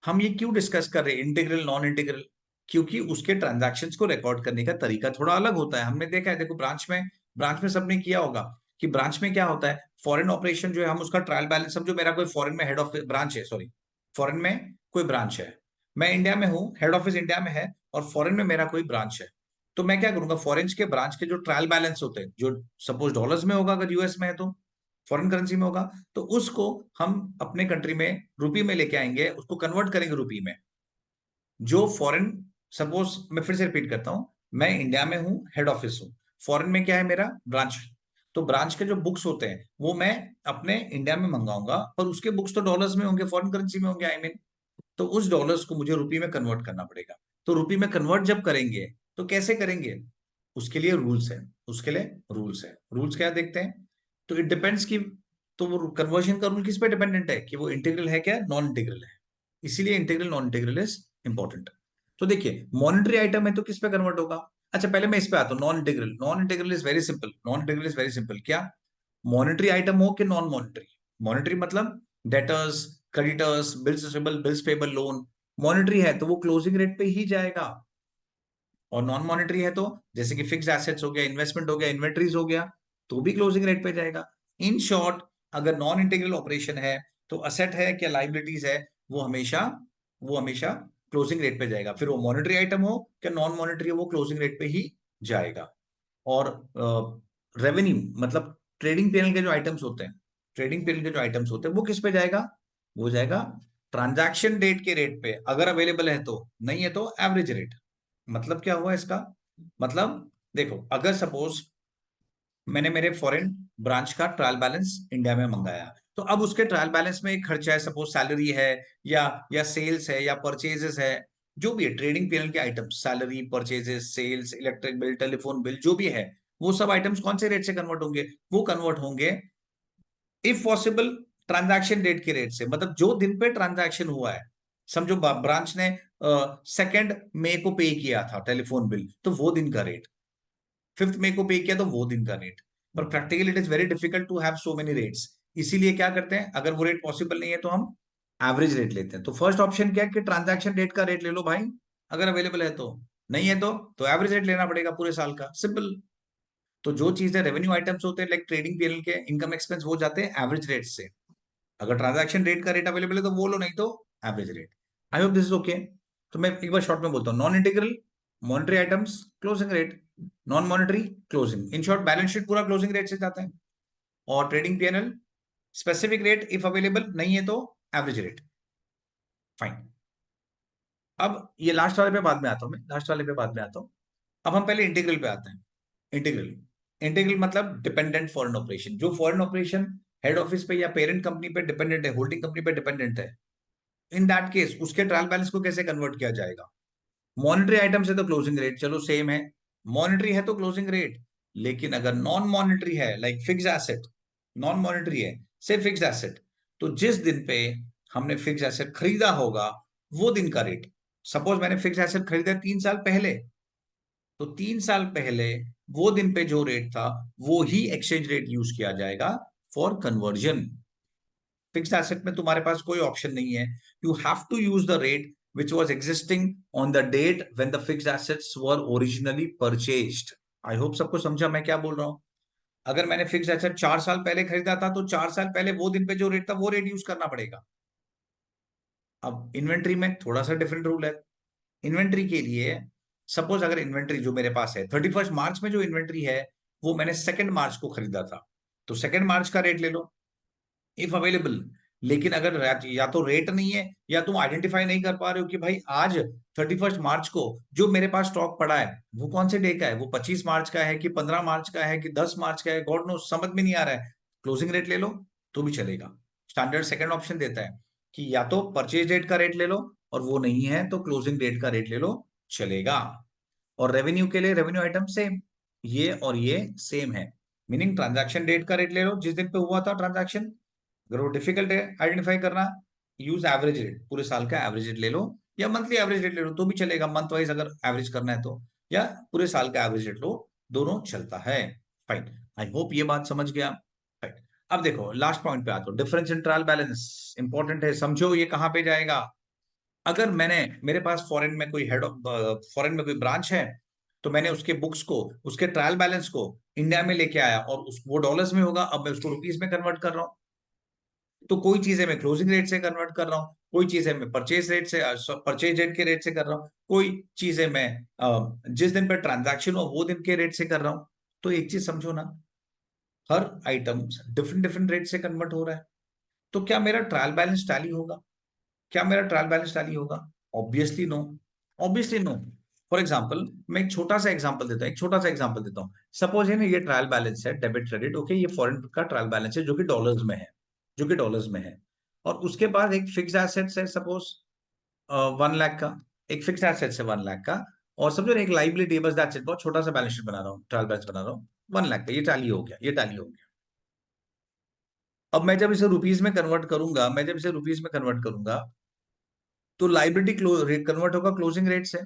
हम ये क्यों डिस्कस कर रहे हैं इंटीग्रल नॉन इंटीग्रल? क्योंकि उसके ट्रांजैक्शंस को रिकॉर्ड करने का तरीका थोड़ा अलग होता है। हमने देखा है, देखो ब्रांच में सबने किया होगा कि ब्रांच में क्या होता है, फॉरेन ऑपरेशन जो है हम उसका ट्रायल बैलेंस, समझो मेरा कोई फॉरेन में हेड ऑफ ब्रांच है, सॉरी, फॉरेन में कोई ब्रांच है, मैं इंडिया में हूँ, हेड ऑफिस इंडिया में है, और फॉरेन में मेरा कोई ब्रांच है। तो मैं क्या करूंगा, फॉरेन के ब्रांच के जो ट्रायल बैलेंस होते हैं, जो सपोज डॉलर्स में होगा, अगर यूएस में है तो फॉरेन करेंसी में होगा, तो उसको हम अपने कंट्री में रुपी में लेके आएंगे, उसको कन्वर्ट करेंगे रुपी में। जो फॉरेन, सपोज मैं फिर से रिपीट करता हूं, मैं इंडिया में हूं, हेड ऑफिस हूं, फॉरेन में क्या है मेरा ब्रांच, तो ब्रांच के जो बुक्स होते हैं वो मैं अपने इंडिया में मंगाऊंगा, पर उसके बुक्स तो डॉलर्स में होंगे, फॉरेन करेंसी में होंगे, आई मीन, तो उस डॉलर्स को मुझे रुपी में कन्वर्ट करना पड़ेगा। तो रुपी में कन्वर्ट जब करेंगे तो कैसे करेंगे? उसके लिए रूल्स है, उसके लिए रूल्स है। रूल्स क्या देखते हैं? तो इट डिपेंड्स कि, तो वो कन्वर्जन का रूल किस पे डिपेंडेंट है, कि वो इंटीग्रल है क्या, नॉन इंटीग्रल है। इसीलिए integral non integral is important. तो देखिए मॉनेटरी आइटम है तो किस पे कन्वर्ट होगा? अच्छा पहले मैं इस पे आता हूँ, non integral. Non integral is very simple, non integral is very simple. क्या मॉनेटरी आइटम हो कि नॉन मॉनेटरी? मॉनेटरी मतलब debtors, creditors, bills receivable, bills payable, loan. Monetary है तो वो क्लोजिंग रेट पे ही जाएगा, और नॉन मॉनेटरी है तो जैसे कि फिक्स एसेट्स हो गया, इन्वेस्टमेंट हो गया, इन्वेंटरीज हो गया, तो भी क्लोजिंग रेट पे जाएगा। इन शॉर्ट, अगर नॉन इंटीग्रल ऑपरेशन है तो असेट है क्या लाइबिलिटीज है, वो हमेशा क्लोजिंग रेट पे जाएगा। फिर वो मॉनेटरी आइटम हो क्या नॉन मॉनेटरी हो, वो क्लोजिंग रेट पे ही जाएगा। और रेवेन्यू मतलब ट्रेडिंग पीएनएल के जो आइटम्स होते हैं, ट्रेडिंग पीएनएल के जो आइटम्स होते हैं वो किस पे जाएगा? वो जाएगा ट्रांजैक्शन डेट के रेट पे, अगर अवेलेबल है तो, नहीं है तो एवरेज रेट। मतलब क्या हुआ इसका? मतलब देखो, अगर सपोज मैंने मेरे फॉरेन ब्रांच का ट्रायल बैलेंस इंडिया में मंगाया, तो अब उसके ट्रायल बैलेंस में एक खर्चा है, सपोज सैलरी है या सेल्स है या परचेजेस है, जो भी है ट्रेडिंग पीएनएल के items, salary, purchases, sales, electric bill, telephone bill, जो भी है, वो सब आइटम्स कौन से रेट से कन्वर्ट होंगे? वो कन्वर्ट होंगे इफ पॉसिबल ट्रांजैक्शन डेट के रेट से, मतलब जो दिन पे ट्रांजैक्शन हुआ है। समझो ब्रांच ने 2 मई को पे किया था टेलीफोन बिल, तो वो दिन का रेट। 5 मई को पे किया तो वो दिन का रेट। पर practically it is very difficult to have so many rates, इसीलिए क्या करते हैं, अगर वो रेट पॉसिबल नहीं है तो हम एवरेज रेट लेते हैं। तो फर्स्ट ऑप्शन क्या है कि ट्रांजैक्शन डेट का रेट ले लो भाई, अगर अवेलेबल है तो। नहीं है तो एवरेज रेट लेना पड़ेगा पूरे साल का, सिंपल। तो जो चीजें रेवेन्यू आइटम्स होते हैं लाइक ट्रेडिंग पीएनएल के इनकम एक्सपेंस, वो जाते हैं एवरेज रेट से। अगर ट्रांजैक्शन रेट का रेट अवेलेबल है तो बोलो, नहीं तो average rate. I hope this is okay. तो मैं एक बार शॉर्ट में बोलता हूँ, non integral monetary items closing rate, non monetary closing. In short balance sheet पूरा क्लोजिंग रेट से जाता है, और trading PNL specific rate if available, नहीं है तो एवरेज रेट। फाइन। अब ये लास्ट वाले पे बाद में आता हूं, मैं लास्ट वाले पे बाद में आता हूं। अब हम पहले इंटीग्रल पे आते हैं। इंटीग्रल, इंटीग्रल मतलब डिपेंडेंट फॉरेन ऑपरेशन, जो फॉरेन ऑपरेशन हेड ऑफिस पे या पेरेंट कंपनी पे डिपेंडेंट है, होल्डिंग कंपनी पे डिपेंडेंट है। इन दैट केस उसके ट्रायल बैलेंस को कैसे कन्वर्ट किया जाएगा? मॉनेटरी आइटम से तो क्लोजिंग रेट चलो सेम है, मॉनेटरी है तो क्लोजिंग रेट। लेकिन अगर नॉन मॉनेटरी है like fix asset, non monetary है से फिक्स एसेट, तो जिस दिन पे हमने फिक्स एसेट खरीदा होगा वो दिन का रेट। सपोज मैंने फिक्स एसेट खरीदा 3 साल पहले, तो 3 साल पहले वो दिन पे जो रेट था वो ही एक्सचेंज रेट यूज किया जाएगा फॉर कन्वर्जन। फिक्स्ड एसेट में तुम्हारे पास कोई ऑप्शन नहीं है, you have to use the rate which was existing on the date when the fixed assets were originally purchased. I hope सबको समझा मैं क्या बोल रहा हूं। अगर मैंने फिक्स्ड एसेट 4 साल पहले खरीदा था तो 4 साल पहले वो दिन पे जो रेट था वो रेट यूज करना पड़ेगा। अब इन्वेंट्री में थोड़ा सा डिफरेंट रूल है। इन्वेंट्री के लिए सपोज अगर इन्वेंट्री जो मेरे पास है 31 मार्च में, जो इन्वेंट्री है वो मैंने 2 मार्च को खरीदा था, तो 2 मार्च का रेट ले लो इफ अवेलेबल। लेकिन अगर या तो रेट नहीं है या तुम आइडेंटिफाई नहीं कर पा रहे हो कि भाई आज 31 मार्च को जो मेरे पास स्टॉक पड़ा है वो कौन से डे का है, वो 25 मार्च का है कि 15 मार्च का है कि 10 मार्च का है, गॉड नो, समझ में नहीं आ रहा है, क्लोजिंग रेट ले लो तो भी चलेगा। स्टैंडर्ड सेकंड ऑप्शन देता है कि या तो परचेज डेट का रेट ले लो, और वो नहीं है तो क्लोजिंग डेट का रेट ले लो, चलेगा। और रेवेन्यू के लिए रेवेन्यू आइटम सेम, ये और ये सेम है। मीनिंग ट्रांजैक्शन डेट का रेट ले लो जिस दिन पे हुआ था ट्रांजैक्शन। अगर वो डिफिकल्ट है आइडेंटिफाई करना, यूज एवरेज रेट, पूरे साल का एवरेज रेट ले लो, या मंथली एवरेज रेट ले लो तो भी चलेगा, मंथ वाइज अगर एवरेज करना है तो, या पूरे साल का एवरेज रेट लो, दोनों चलता है। फाइन, आई होप ये बात समझ गया। फाइन। अब देखो लास्ट पॉइंट पे आता हूँ, difference in trial balance important है, समझो ये कहाँ पे जाएगा। अगर मेरे पास फॉरेन में कोई हेड ऑफ फॉरेन में कोई ब्रांच है, तो मैंने उसके बुक्स को, उसके ट्रायल बैलेंस को इंडिया में लेके आया, और वो डॉलर्स में होगा, अब मैं उसको रुपीज में कन्वर्ट कर रहा हूँ। तो कोई चीजें मैं क्लोजिंग रेट से कन्वर्ट कर रहा हूँ, कोई चीजें मैं परचेज रेट से, परचेज रेट के रेट से कर रहा हूँ, कोई चीजें मैं जिस दिन पर ट्रांजैक्शन हो वो दिन के रेट से कर रहा हूँ। तो एक चीज समझो ना, हर आइटम डिफरेंट डिफरेंट रेट से कन्वर्ट हो रहा है। तो क्या मेरा ट्रायल बैलेंस टैली होगा? क्या मेरा ट्रायल बैलेंस टैली होगा? Obviously no, obviously no. For example मैं एक छोटा सा एग्जाम्पल देता हूँ, एक छोटा सा एग्जाम्पल देता हूँ। सपोज है ना, ये ट्रायल बैलेंस है डेबिट क्रेडिट, ओके, ये फॉरेन का ट्रायल बैलेंस है जो कि डॉलर्स में है, जो कि डॉलर्स में है। और उसके बाद एक फिक्स एसेट्स है सपोज 1 लाख का, एक फिक्स एसेट्स है 1 लाख का, और समझो ना एक लाइबिलिटी है, बस दैट्स इट, बहुत छोटा सा बैलेंस शीट बना रहा हूँ, ट्रायल बैलेंस बना रहा हूँ 1 लाख का, ये टैली हो गया, ये टैली हो गया। अब मैं जब इसे रुपीज में कन्वर्ट करूंगा, मैं जब इसे रुपीज में कन्वर्ट करूंगा, तो लाइबिलिटी रेट कन्वर्ट होगा क्लोजिंग रेट से।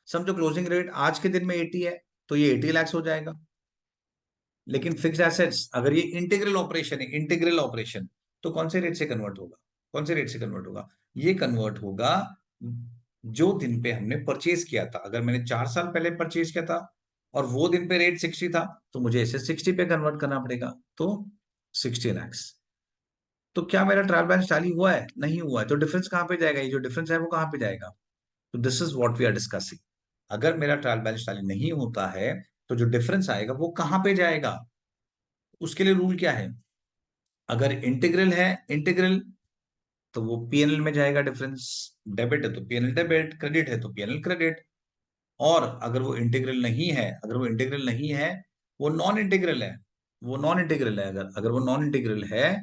समझो क्लोजिंग रेट आज के दिन में 80 है, तो ये 80 लाख हो जाएगा। लेकिन फिक्स्ड एसेट्स अगर ये इंटीग्रल ऑपरेशन है, इंटीग्रल ऑपरेशन, तो कौन से रेट से कन्वर्ट होगा? कौन से रेट से कन्वर्ट होगा? ये कन्वर्ट होगा जो दिन पे हमने परचेज किया था। अगर मैंने 4 साल पहले परचेज किया था और वो दिन पे रेट 60 था, तो मुझे इसे 60 पे कन्वर्ट करना पड़ेगा, तो 60 लैक्स। तो क्या मेरा ट्रायल बैलेंस टैली हुआ है? नहीं हुआ है। तो डिफरेंस कहां पे जाएगा? ये जो डिफरेंस है वो कहां पे जाएगा? तो this is what we are discussing. अगर मेरा ट्रायल बैलेंस टैली नहीं होता है, तो जो डिफरेंस आएगा वो कहां पे जाएगा? उसके लिए रूल क्या है? अगर इंटीग्रल है, इंटीग्रल, तो वो पीएनएल में जाएगा डिफरेंस। डेबिट है तो पीएनएल डेबिट, क्रेडिट है तो पीएनएल क्रेडिट। और अगर वो इंटीग्रल नहीं है, अगर वो इंटीग्रल नहीं है, वो नॉन इंटीग्रल है, वो नॉन इंटीग्रल है, अगर अगर वो नॉन इंटीग्रल है,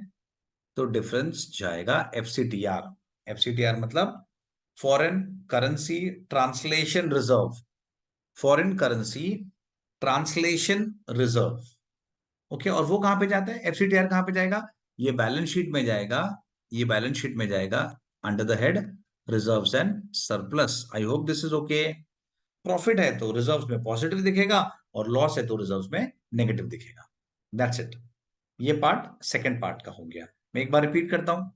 तो डिफरेंस जाएगा एफसीटीआर। एफसीटीआर मतलब foreign currency translation reserve. Foreign currency translation reserve. Okay, और वो कहां पे जाता है? एफसीटीआर कहां पे जाएगा? ये बैलेंस शीट में जाएगा, ये बैलेंस शीट में जाएगा under the head reserves and surplus. I hope this is okay. Profit है तो रिजर्व्स में पॉजिटिव दिखेगा, और लॉस है तो रिजर्व्स में नेगेटिव दिखेगा। That's it. ये पार्ट सेकंड पार्ट का हो गया। मैं एक बार रिपीट करता हूं।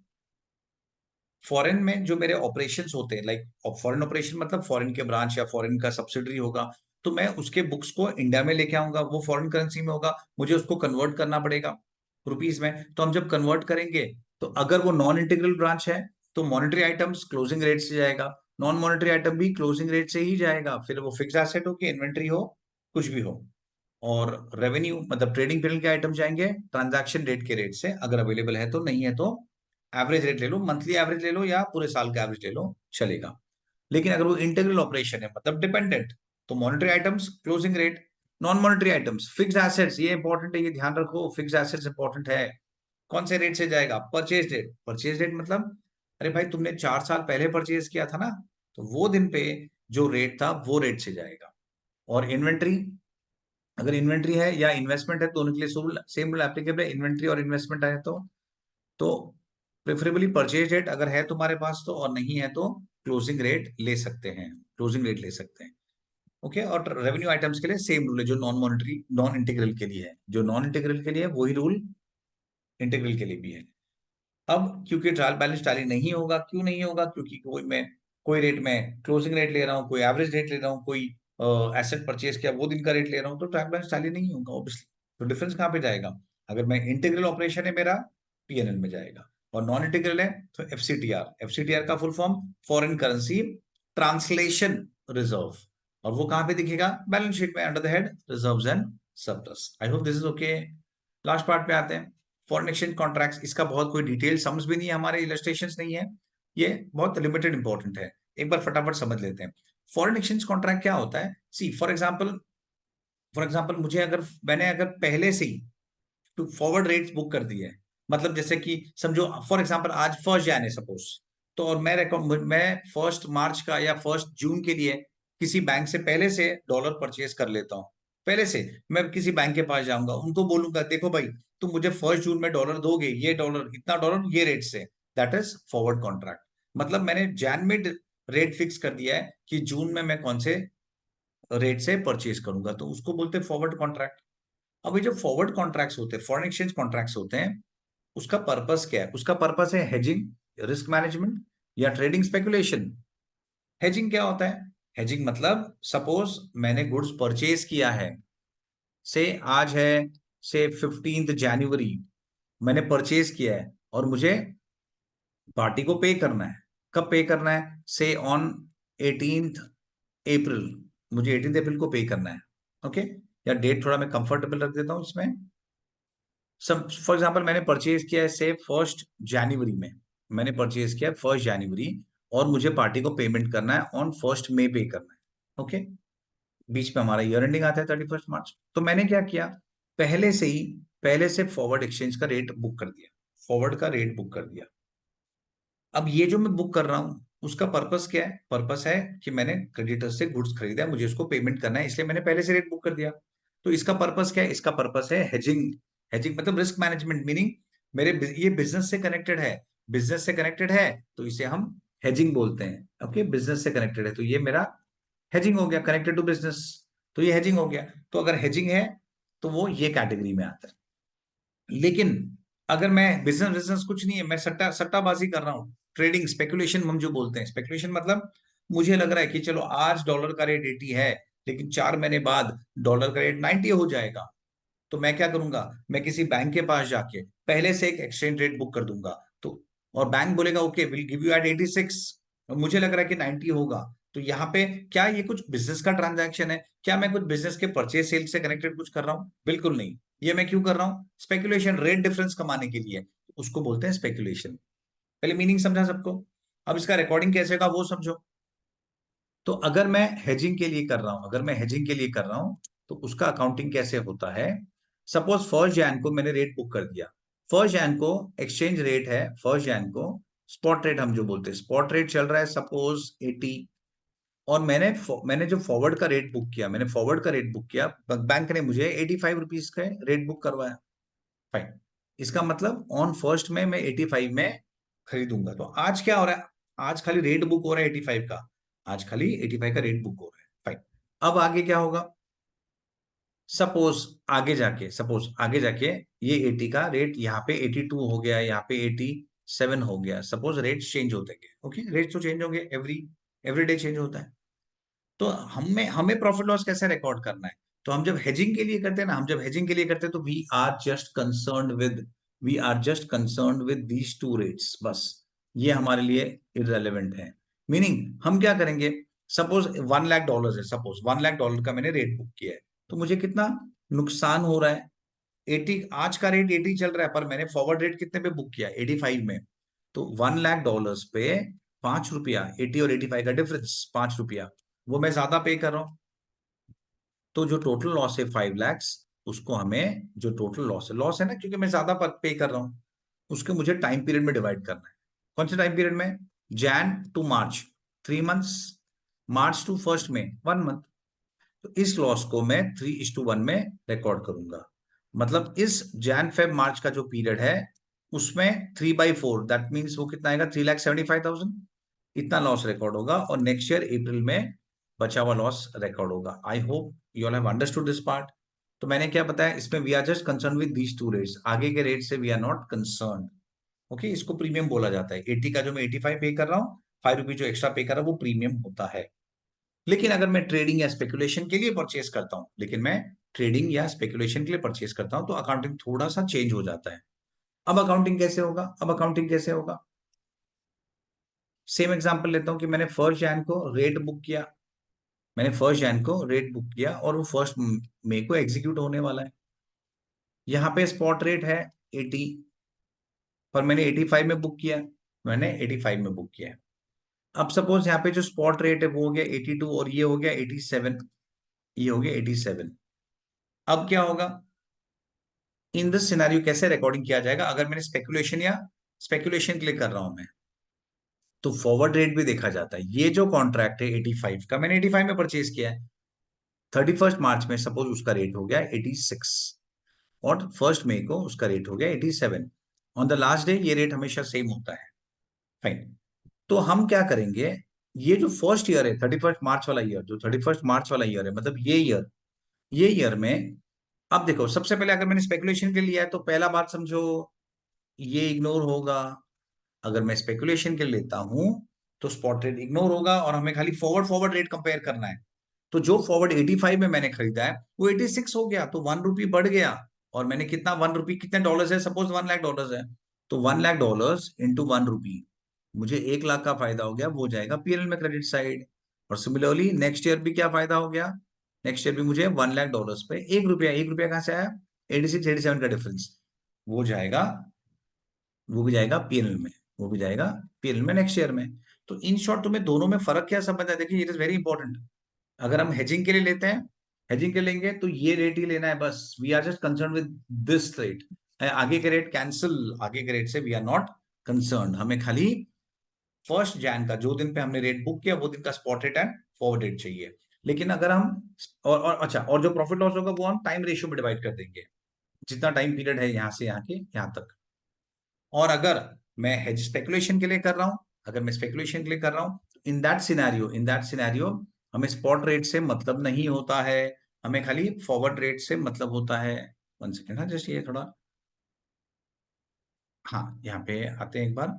फॉरेन में जो मेरे ऑपरेशंस होते हैं, लाइक फॉरेन ऑपरेशन मतलब फॉरेन के ब्रांच या फॉरेन का सब्सिडरी होगा, तो मैं उसके बुक्स को इंडिया में लेके आऊंगा, वो फॉरेन करेंसी में होगा, मुझे उसको कन्वर्ट करना पड़ेगा रुपीज में। तो हम जब कन्वर्ट करेंगे, तो अगर वो नॉन इंटीग्रल ब्रांच है, तो मॉनेटरी आइटम्स क्लोजिंग रेट से जाएगा, नॉन मॉनेटरी आइटम भी क्लोजिंग रेट से ही जाएगा, फिर वो फिक्स एसेट हो कि इन्वेंट्री हो, कुछ भी हो। और रेवेन्यू मतलब ट्रेडिंग पीरियड के आइटम जाएंगे ट्रांजैक्शन रेट के रेट से, अगर अवेलेबल है तो, नहीं है तो एवरेज रेट ले लो, मंथली एवरेज ले लो या पूरे साल का एवरेज ले लो, चलेगा। लेकिन अगर वो इंटीग्रल ऑपरेशन है मतलब डिपेंडेंट, तो monetary items closing rate, non monetary items fixed assets, ये इंपॉर्टेंट है, ये ध्यान रखो, फिक्स्ड एसेट्स इंपॉर्टेंट है। कौन से रेट से जाएगा? Purchase rate. परचेज रेट मतलब, अरे भाई तुमने 4 साल पहले परचेज किया था ना, तो वो दिन पे जो रेट था वो रेट से जाएगा। और इन्वेंट्री, अगर इन्वेंट्री है या इन्वेस्टमेंट है, दोनों के लिए सेम रूल एप्लीकेबल है। इन्वेंट्री और इन्वेस्टमेंट है तो प्रेफरेबली परचेज रेट अगर है तुम्हारे पास तो, और नहीं है तो क्लोजिंग रेट ले सकते हैं, क्लोजिंग रेट ले सकते हैं। ओके, और रेवेन्यू आइटम्स के लिए सेम रूल है जो नॉन मॉनेटरी नॉन इंटीग्रल के लिए है, जो नॉन इंटीग्रल के लिए है वही रूल इंटीग्रल के लिए भी है। अब क्योंकि ट्रायल बैलेंस टैली नहीं होगा, क्यों नहीं होगा? क्योंकि कोई रेट में क्लोजिंग रेट ले रहा हूँ, कोई एवरेज रेट ले रहा हूँ, कोई एसेट परचेज किया वो दिन का रेट ले रहा हूँ, तो ट्रायल बैलेंस टैली नहीं होगा ऑब्वियसली। तो डिफरेंस कहाँ पे जाएगा? अगर मैं इंटीग्रल ऑपरेशन है मेरा, पीएनएल में जाएगा, और नॉन इंटीग्रल है तो एफसीटीआर। एफसीटीआर का full form foreign currency translation reserve, और वो कहां पे दिखेगा? बैलेंस शीट में under the head reserves and surplus. I hope this is okay. Last part पे आते हैं, फॉरेन एक्सचेंज कॉन्ट्रैक्ट्स। इसका बहुत कोई डिटेल सम्स भी नहीं है, हमारे इलस्ट्रेशंस नहीं है, ये बहुत लिमिटेड इंपॉर्टेंट है। एक बार फटाफट समझ लेते हैं। फॉरेन एक्सचेंज कॉन्ट्रैक्ट क्या होता है? सी फॉर एग्जांपल मुझे अगर मैंने अगर पहले से ही तो फॉरवर्ड रेट्स बुक कर दिए है, मतलब जैसे कि समझो फॉर एग्जांपल आज 1 जन है सपोज, तो और मैं 1 मार्च का या 1 जून के लिए किसी बैंक से पहले से डॉलर परचेज कर लेता हूँ। पहले से मैं किसी बैंक के पास जाऊंगा, उनको बोलूंगा देखो भाई तुम मुझे 1 जून में डॉलर दोगे, ये डॉलर इतना डॉलर ये रेट से, दैट इज फॉरवर्ड कॉन्ट्रैक्ट। मतलब मैंने जैन में रेट फिक्स कर दिया है कि जून में मैं कौन से रेट से परचेज करूंगा, तो उसको बोलते हैं फॉरवर्ड कॉन्ट्रैक्ट। अब ये जो फॉरवर्ड कॉन्ट्रैक्ट्स होते हैं, फॉरेन एक्सचेंज कॉन्ट्रैक्ट्स होते हैं, उसका पर्पस क्या है? उसका पर्पस है हेजिंग, रिस्क मैनेजमेंट, या ट्रेडिंग स्पेकुलेशन। हेजिंग क्या होता है? हेजिंग मतलब सपोज मैंने गुड्स परचेज किया है, से आज है से 15 जनवरी, मैंने परचेज किया है और मुझे पार्टी को पे करना है। कब पे करना है? से ऑन 18 अप्रैल, मुझे 18 अप्रैल को पे करना है। ओके, या डेट थोड़ा मैं कंफर्टेबल रख देता हूं इसमें। सब फॉर एग्जांपल मैंने परचेज किया है से 1 जनवरी में, मैंने परचेज किया 1 जनवरी, और मुझे पार्टी को पेमेंट करना है ऑन 1 मई पे करना है। ओके, बीच में हमारा ईयर एंडिंग आता है 31 मार्च। तो मैंने क्या किया, पहले से फॉरवर्ड एक्सचेंज का रेट बुक कर दिया, फॉरवर्ड का रेट बुक कर दिया। अब ये जो मैं बुक कर रहा हूं, उसका पर्पस क्या है? पर्पस है कि मैंने क्रेडिटर से गुड्स खरीदा है, मुझे उसको पेमेंट करना है, इसलिए मैंने पहले से रेट बुक कर दिया। तो इसका पर्पस क्या है? इसका पर्पस है हेजिंग। हेजिंग मतलब रिस्क मैनेजमेंट, मीनिंग ये बिजनेस से कनेक्टेड है, बिजनेस से कनेक्टेड है तो इसे हम हेजिंग बोलते हैं। ओके, बिजनेस से कनेक्टेड है, तो ये मेरा हेजिंग हो गया, कनेक्टेड टू बिजनेस, तो ये हेजिंग हो गया। तो अगर हेजिंग है तो वो ये कैटेगरी में आता है। लेकिन अगर मैं बिजनेस बिजनेस कुछ नहीं है, मैं सट्टा सट्टाबाजी कर रहा हूँ, ट्रेडिंग स्पेकुलेशन हम जो बोलते हैं, स्पेकुलेशन मतलब मुझे लग रहा है कि चलो आज डॉलर का रेट 80 है, लेकिन 4 महीने बाद डॉलर का रेट 90 हो जाएगा, तो मैं क्या करूंगा, मैं किसी बैंक के पास जाके पहले से एक एक्सचेंज रेट बुक कर दूंगा। तो और बैंक बोलेगा okay will give you at 86, और मुझे लग रहा है कि 90 होगा। तो यहाँ पे क्या ये कुछ बिजनेस का ट्रांजैक्शन है? क्या मैं कुछ बिजनेस के परचेज सेल से कनेक्टेड कुछ कर रहा हूँ? बिल्कुल नहीं। ये मैं क्यों कर रहा हूँ? स्पेकुलेशन, रेट डिफरेंस कमाने के लिए, उसको बोलते हैं स्पेकुलेशन। पहले मीनिंग समझा सबको, अब इसका रिकॉर्डिंग कैसे होगा वो समझो। तो अगर मैं हेजिंग के लिए कर रहा हूं, अगर मैं हेजिंग के लिए कर रहा हूं, तो उसका अकाउंटिंग कैसे होता है? सपोज 1 जैन को मैंने रेट बुक कर दिया। 1 जैन को एक्सचेंज रेट है, 1 जैन को स्पॉट रेट हम जो बोलते हैं, स्पॉट रेट चल रहा है सपोज 80। और मैंने जो फॉरवर्ड का रेट बुक किया, मैंने फॉरवर्ड का रेट बुक किया, बैंक ने मुझे 85 रुपीज का रेट बुक करवाया। फाइन। इसका मतलब ऑन फर्स्ट में मैं 85 में खरीदूंगा। तो आज क्या हो रहा है? आज खाली रेट बुक हो रहा है 85 का, आज खाली 85 का रेट बुक हो रहा है। फाइन। अब आगे क्या होगा? सपोज आगे जाके ये 80 का रेट यहाँ पे 82 हो गया, यहाँ पे 87 हो गया, सपोज रेट चेंज होते गए। ओके, रेट तो चेंज होंगे, एवरी एवरी डे चेंज होता है। तो हमें हमें प्रॉफिट लॉस कैसे रिकॉर्ड करना है? तो हम जब हेजिंग के लिए करते हैं ना, हम जब हेजिंग के लिए करते हैं तो we are just concerned with these two rates, बस। ये हमारे लिए इररेलेवेंट है। मीनिंग हम क्या करेंगे, सपोज 1 लाख डॉलर है, सपोज 1 लाख डॉलर का मैंने रेट बुक किया है, तो मुझे कितना नुकसान हो रहा है? 80, आज का रेट 80 चल रहा है, पर मैंने फॉरवर्ड रेट कितने पे बुक किया? 85 में। तो 1 लाख डॉलर पे 5 रुपया, 80 और 85 का डिफरेंस 5 रुपया, वो मैं ज्यादा पे कर रहा हूँ। तो जो टोटल लॉस है 5 लैक्स, उसको हमें, जो टोटल लॉस है ना, क्योंकि मैं ज्यादा पे कर रहा हूँ, उसके मुझे टाइम पीरियड में डिवाइड करना है। कौन से टाइम पीरियड में? Jan to March 3 months, March to first में 1 मंथ। तो इस लॉस को मैं 3:1 में रिकॉर्ड करूंगा। मतलब इस जैन फेब मार्च का जो पीरियड है, उसमें 3/4, दैट मीन्स वो कितना आएगा? 3,75,000, इतना लॉस रिकॉर्ड होगा। और नेक्स्ट ईयर अप्रैल में बचा हुआ लॉस रिकॉर्ड होगा। I hope you all have understood this part. तो मैंने क्या बताया इसमें? We are just concern with these two rates, आगे के रेट से we are not concern. Okay, इसको प्रीमियम बोला जाता है। 80 का जो मैं 85 पे कर रहा हूँ, 5 रुपीज जो एक्स्ट्रा पे कर रहा हूँ, वो प्रीमियम होता है। लेकिन अगर मैं ट्रेडिंग या स्पेकुलेशन के लिए परचेस करता हूं, लेकिन मैं ट्रेडिंग या स्पेकुलेशन के लिए परचेस करता हूं, तो अकाउंटिंग थोड़ा सा चेंज हो जाता है। अब अकाउंटिंग कैसे होगा? अब अकाउंटिंग कैसे होगा? सेम एग्जांपल लेता हूं कि मैंने 1 जैन को रेट बुक किया, मैंने 1 जैन को रेट बुक किया और वो 1 मई को एग्जीक्यूट होने वाला है। यहाँ पे स्पॉट रेट है 80, पर मैंने 85 में बुक किया, मैंने 85 में बुक किया। अब सपोज यहाँ पे जो स्पॉट रेट है वो हो गया 82 और ये हो गया 87, ये हो गया 87। अब क्या होगा इन दिस सिनेरियो? कैसे रिकॉर्डिंग किया जाएगा अगर मैंने स्पेकुलेशन के लिए कर रहा हूं मैं? तो फॉरवर्ड रेट भी देखा जाता है। ये जो कॉन्ट्रैक्ट है 85 का, मैंने 85 में परचेज किया है, 31 मार्च में सपोज उसका रेट हो गया 86, और 1 मई को उसका रेट हो गया 87। ऑन द लास्ट डे ये रेट हमेशा सेम होता है। फाइन। तो हम क्या करेंगे, ये जो फर्स्ट ईयर है 31 मार्च वाला ईयर, जो 31 मार्च वाला ईयर है, मतलब ये ईयर में, अब देखो सबसे पहले अगर मैंने स्पेकुलेशन के लिए लिया है तो पहला बात समझो, ये इग्नोर होगा। अगर मैं स्पेकुलेशन के लिए लेता हूं तो स्पॉट रेट इग्नोर होगा और हमें खाली फॉरवर्ड फॉरवर्ड रेट कंपेयर करना है। तो जो फॉरवर्ड 85 में मैंने खरीदा है वो 86 हो गया, तो 1 रुपी बढ़ गया। और मैंने कितना, 1 रुपी कितने डॉलर है? सपोज 1 लाख डॉलर है, तो 1 लाख डॉलर इंटू 1 रुपी, मुझे 1 लाख का फायदा हो गया, वो जाएगा पीएनएल में क्रेडिट साइड। और सिमिलरली नेक्स्ट ईयर भी क्या फायदा हो गया? नेक्स्ट ईयर भी मुझे 1 लाख डॉलर पे 1 रुपया, 1 रुपया कहां से आया? 86 87 का डिफरेंस, वो जाएगा, वो भी जाएगा पीएनएल में, वो भी जाएगा पीएनएल में नेक्स्ट ईयर में। तो इन शॉर्ट तुम्हें दोनों में फर्क क्या समझ है? देखिए इट इज वेरी इंपॉर्टेंट। अगर हम हेजिंग के लिए लेते हैं, हेजिंग के लेंगे तो ये रेट ही लेना है बस, we are just concern with this rate. आगे के रेट कैंसिल, आगे के रेट से वी आर नॉट कंसर्न, हमें खाली 1 जैन का जो दिन पे हमने रेट बुक किया वो दिन का spot rate and forward rate चाहिए। लेकिन अगर हम और अच्छा, और जो प्रॉफिट लॉस होगा वो हम टाइम रेशियो में डिवाइड कर देंगे, जितना टाइम पीरियड है यहाँ से यहाँ के यहाँ तक। और अगर मैं हेज स्पेकुलेशन के लिए कर रहा हूं अगर मैं स्पेकुलेशन के लिए कर रहा हूं, इन दैट सिनेरियो हमें स्पॉट रेट से मतलब नहीं होता है, हमें खाली फॉरवर्ड रेट से मतलब होता है। 1 सेकेंड, हाँ जस्ट ये थोड़ा, हाँ यहाँ पे आते हैं एक बार।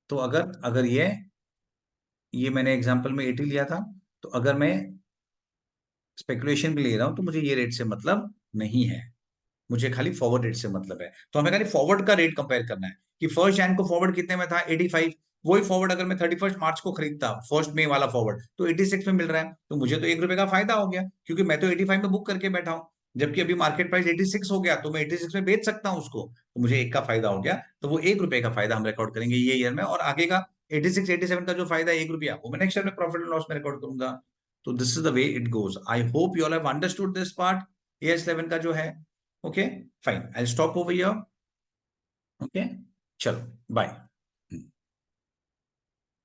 तो अगर अगर ये मैंने एग्जांपल में 80 लिया था, तो अगर मैं स्पेकुलेशन भी ले रहा हूं तो मुझे ये रेट से मतलब नहीं है, मुझे खाली फॉरवर्ड रेट से मतलब है। तो हमें खाली फॉरवर्ड का रेट कंपेयर करना है कि फर्स्ट जैन को फॉरवर्ड कितने में था, 85। वही फॉरवर्ड अगर मैं 31 मार्च को खरीदता, फर्स्ट में वाला फॉरवर्ड, तो 86 में मिल रहा है, तो मुझे तो ₹1 का फायदा हो गया, क्योंकि मैं तो 85 में बुक करके बैठा हूं। जबकि अभी मार्केट प्राइस 86 हो गया, तो मैं 86 में बेच सकता हूं उसको, तो मुझे 1 का फायदा हो गया। तो वो ₹1 का फायदा हम रिकॉर्ड करेंगे ये ईयर में, और आगे का 86 87 का जो फायदा है ₹1, वो मैं नेक्स्ट ईयर में प्रॉफिट एंड लॉस में रिकॉर्ड करूंगा। तो this is the way it goes. I hope you all have understood this part, AS11 का जो है। Okay, fine, I stop over here. Okay, चलो बाय।